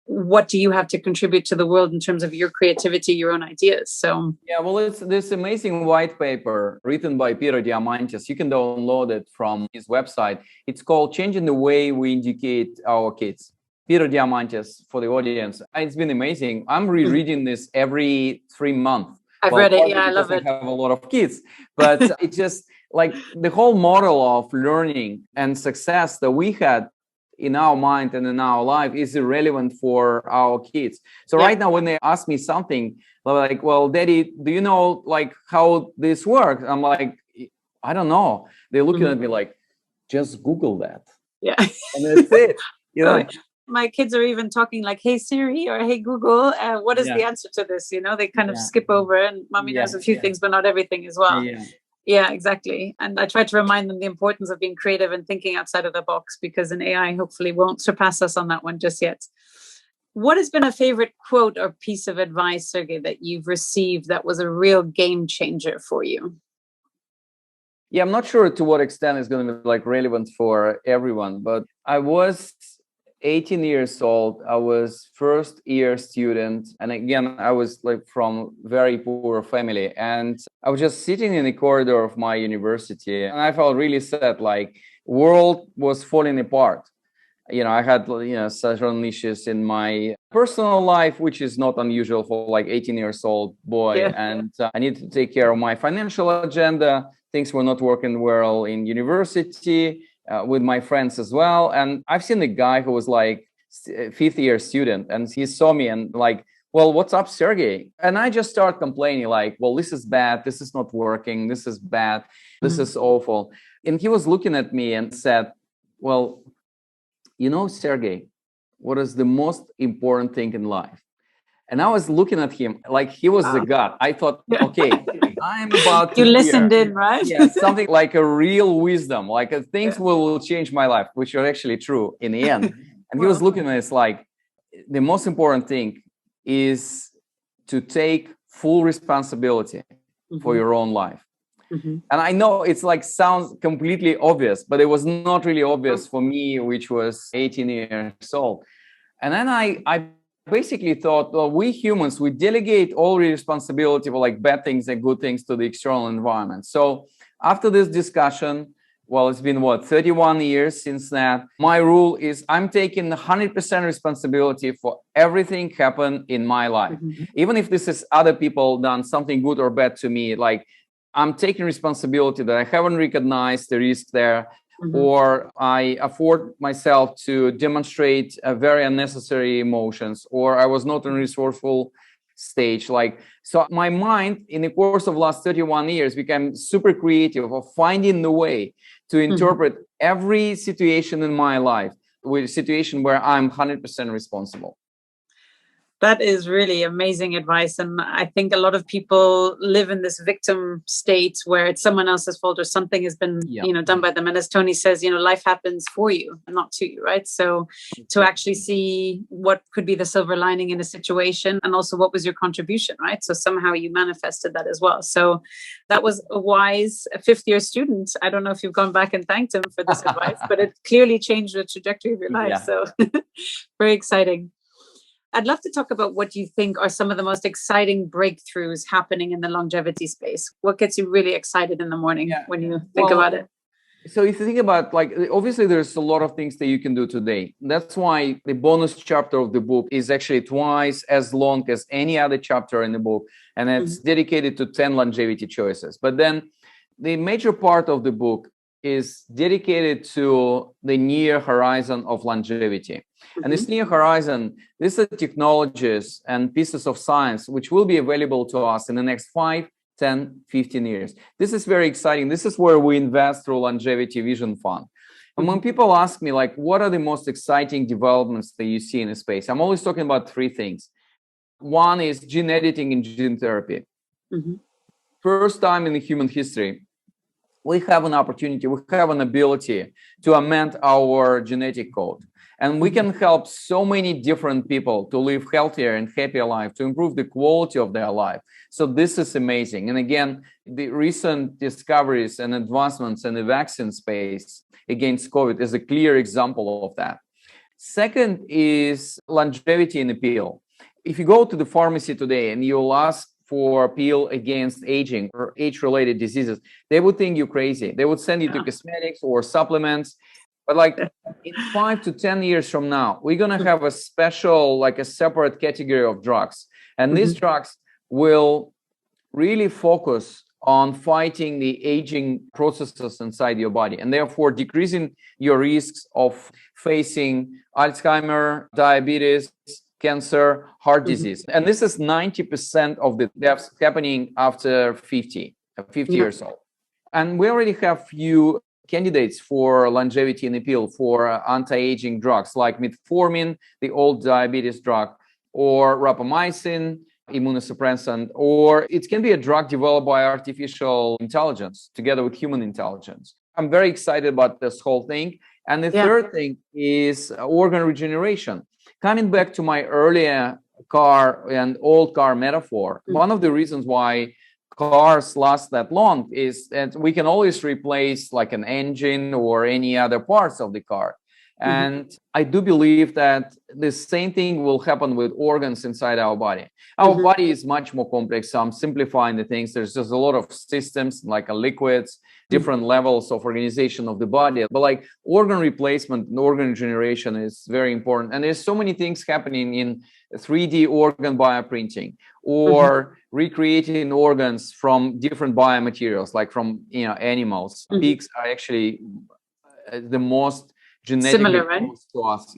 what do you have to contribute to the world in terms of your creativity, your own ideas? So yeah, well, it's this amazing white paper written by Peter Diamandis. You can download it from his website. It's called Changing the Way We Educate Our Kids. Peter Diamandis, for the audience. It's been amazing. I'm rereading this every 3 months. I've read it. Yeah, I love it. I have a lot of kids, but it's just like the whole model of learning and success that we had in our mind and in our life is irrelevant for our kids. So right now, when they ask me something, they're like, well, Daddy, do you know like how this works? I'm like, I don't know. They're looking at me like, just Google that. Yeah. And that's it. My kids are even talking like, hey, Siri, or hey, Google, what is the answer to this? They kind of skip over, and mommy knows a few things, but not everything as well. Yeah, exactly. And I try to remind them the importance of being creative and thinking outside of the box, because an AI hopefully won't surpass us on that one just yet. What has been a favorite quote or piece of advice, Sergey, that you've received that was a real game changer for you? Yeah, I'm not sure to what extent it's going to be like relevant for everyone, but I was 18 years old. I was first year student. And again, I was like from very poor family. And I was just sitting in the corridor of my university. And I felt really sad, like world was falling apart. I had, certain issues in my personal life, which is not unusual for like 18 years old boy. Yeah. And I needed to take care of my financial agenda. Things were not working well in university. With my friends as well. And I've seen a guy who was like 5th year student, and he saw me and like, well, what's up, Sergey? And I just start complaining like, well, this is bad. This is not working. This is bad. This is awful. And he was looking at me and said, well, Sergey, what is the most important thing in life? And I was looking at him like he was the God. I thought, okay, I'm about to You listened in, right? Yeah, something like a real wisdom, like things will change my life, which are actually true in the end. And he was looking at us like, the most important thing is to take full responsibility for your own life. And I know it's like sounds completely obvious, but it was not really obvious for me, which was 18 years old. And then I basically thought, well, we humans, we delegate all responsibility for like bad things and good things to the external environment. So after this discussion, well, it's been 31 years since that. My rule is I'm taking 100% responsibility for everything happened in my life. Even if this is other people done something good or bad to me, like I'm taking responsibility that I haven't recognized the risk there. Or I afford myself to demonstrate very unnecessary emotions, or I was not in a resourceful stage. So my mind in the course of last 31 years became super creative of finding the way to interpret every situation in my life with a situation where I'm 100% responsible. That is really amazing advice. And I think a lot of people live in this victim state where it's someone else's fault or something has been, done by them. And as Tony says, life happens for you, not to you, right? So to actually see what could be the silver lining in a situation and also what was your contribution, right? So somehow you manifested that as well. So that was a wise fifth-year student. I don't know if you've gone back and thanked him for this advice, but it clearly changed the trajectory of your life. Yeah. So very exciting. I'd love to talk about what you think are some of the most exciting breakthroughs happening in the longevity space. What gets you really excited in the morning when you think about it? So if you think about, obviously there's a lot of things that you can do today. That's why the bonus chapter of the book is actually twice as long as any other chapter in the book. And it's dedicated to 10 longevity choices. But then the major part of the book is dedicated to the near horizon of longevity. And this near horizon, these are technologies and pieces of science which will be available to us in the next 5, 10, 15 years. This is very exciting. This is where we invest through Longevity Vision Fund. And when people ask me, what are the most exciting developments that you see in the space? I'm always talking about three things. One is gene editing and gene therapy. First time in the human history, we have an opportunity, we have an ability to amend our genetic code. And we can help so many different people to live healthier and happier life, to improve the quality of their life. So this is amazing. And again, the recent discoveries and advancements in the vaccine space against COVID is a clear example of that. Second is longevity in a pill. If you go to the pharmacy today and you'll ask for a pill against aging or age-related diseases, they would think you're crazy. They would send you to cosmetics or supplements. But in 5 to 10 years from now, we're going to have a special, a separate category of drugs. And these drugs will really focus on fighting the aging processes inside your body and therefore decreasing your risks of facing Alzheimer, diabetes, cancer, heart disease. And this is 90% of the deaths happening after 50 years old. And we already have few candidates for longevity in the pill for anti-aging drugs like metformin, the old diabetes drug, or rapamycin, immunosuppressant, or it can be a drug developed by artificial intelligence together with human intelligence. I'm very excited about this whole thing. And the third thing is organ regeneration. Coming back to my earlier car and old car metaphor, one of the reasons why cars last that long is that we can always replace an engine or any other parts of the car. And I do believe that the same thing will happen with organs inside our body. Our body is much more complex. So I'm simplifying the things. There's just a lot of systems like liquids, different levels of organization of the body. But organ replacement and organ regeneration is very important. And there's so many things happening in 3D organ bioprinting or recreating organs from different biomaterials, like from animals. Pigs are actually the most genetically similar, right? close to us.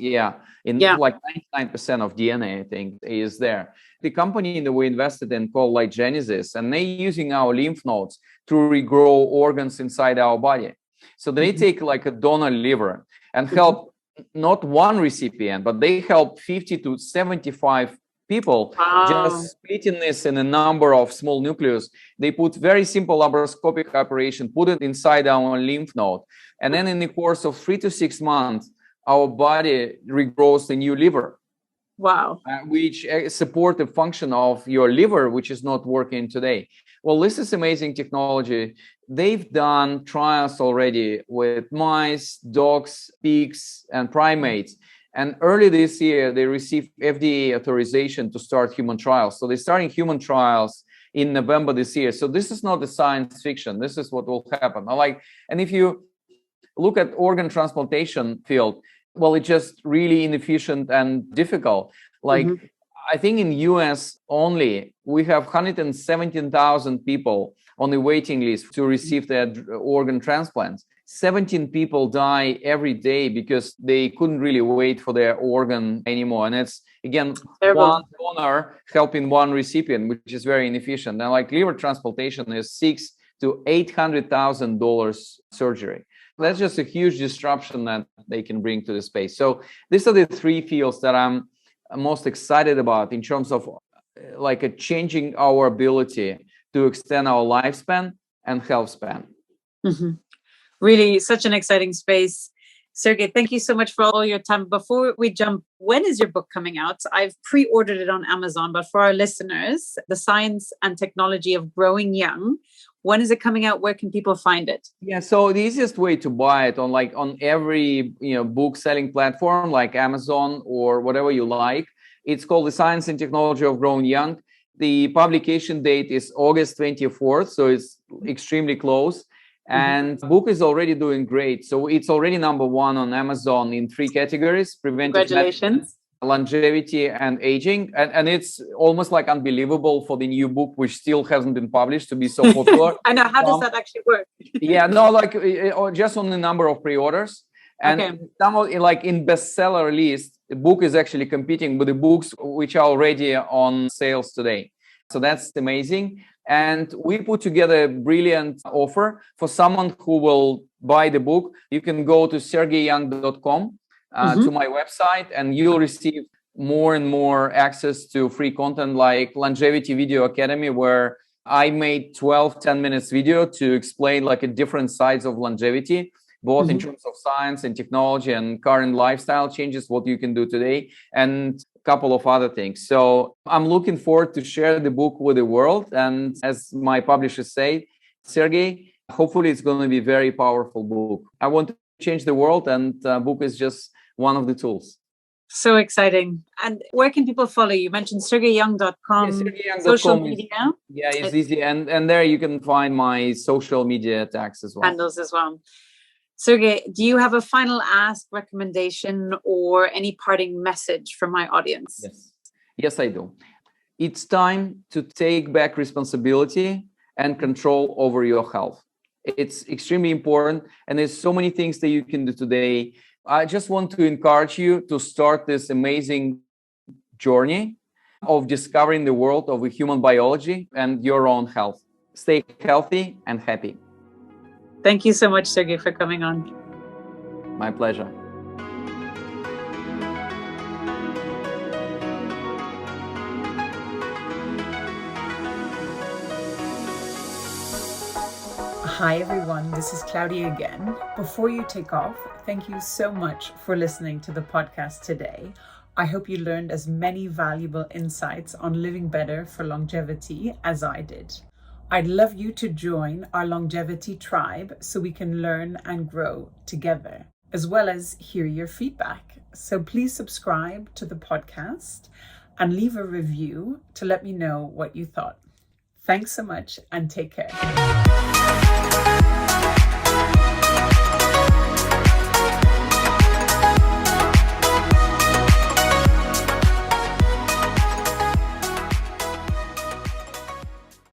In 99% of DNA, I think, is there. The company that we invested in called Genesis, and they're using our lymph nodes to regrow organs inside our body. So they take a donor liver and help not one recipient, but they help 50 to 75 people just splitting this in a number of small nucleus. They put very simple laparoscopic operation, put it inside our lymph node. And then in the course of 3 to 6 months, our body regrows a new liver. Wow. Which support the function of your liver, which is not working today. Well, this is amazing technology. They've done trials already with mice, dogs, pigs, and primates. And early this year, they received FDA authorization to start human trials. So they're starting human trials in November this year. So this is not the science fiction. This is what will happen. And if you look at organ transplantation field, well, it's just really inefficient and difficult. I think in US only, we have 117,000 people on the waiting list to receive their organ transplants. 17 people die every day because they couldn't really wait for their organ anymore. And it's, again, one donor helping one recipient, which is very inefficient. And liver transplantation is $600,000 to $800,000 surgery. That's just a huge disruption that they can bring to the space. So these are the three fields that I'm most excited about in terms of changing our ability to extend our lifespan and health span. Mm-hmm. Really, such an exciting space. Sergey, thank you so much for all your time. Before we jump, when is your book coming out? I've pre-ordered it on Amazon, but for our listeners, The Science and Technology of Growing Young, when is it coming out? Where can people find it? Yeah, so the easiest way to buy it on every book selling platform like Amazon or whatever you like. It's called The Science and Technology of Growing Young. The publication date is August 24th, so it's extremely close. And the book is already doing great. So it's already number 1 on Amazon in 3 categories: preventive medicine, longevity, and aging. And it's almost like unbelievable for the new book, which still hasn't been published, to be so popular. I know. How does that actually work? Yeah, no, just on the number of pre-orders. And some in bestseller list, the book is actually competing with the books which are already on sales today. So that's amazing. And we put together a brilliant offer for someone who will buy the book. You can go to sergeyyoung.com to my website, and you'll receive more and more access to free content like Longevity Video Academy, where I made 12 10-minute video to explain different sides of longevity, both in terms of science and technology and current lifestyle changes, what you can do today, and a couple of other things. So I'm looking forward to share the book with the world. And as my publishers say, Sergey, hopefully it's going to be a very powerful book. I want to change the world, and book is just one of the tools. So exciting. And where can people follow you? You mentioned sergeyyoung.com, social media. It's easy. And there you can find my social media tags as well. Handles as well. Sergey, do you have a final ask, recommendation, or any parting message for my audience? Yes, I do. It's time to take back responsibility and control over your health. It's extremely important. And there's so many things that you can do today. I just want to encourage you to start this amazing journey of discovering the world of human biology and your own health. Stay healthy and happy. Thank you so much, Sergey, for coming on. My pleasure. Hi everyone, this is Claudia again. Before you take off, thank you so much for listening to the podcast today. I hope you learned as many valuable insights on living better for longevity as I did. I'd love you to join our longevity tribe so we can learn and grow together, as well as hear your feedback. So please subscribe to the podcast and leave a review to let me know what you thought. Thanks so much and take care.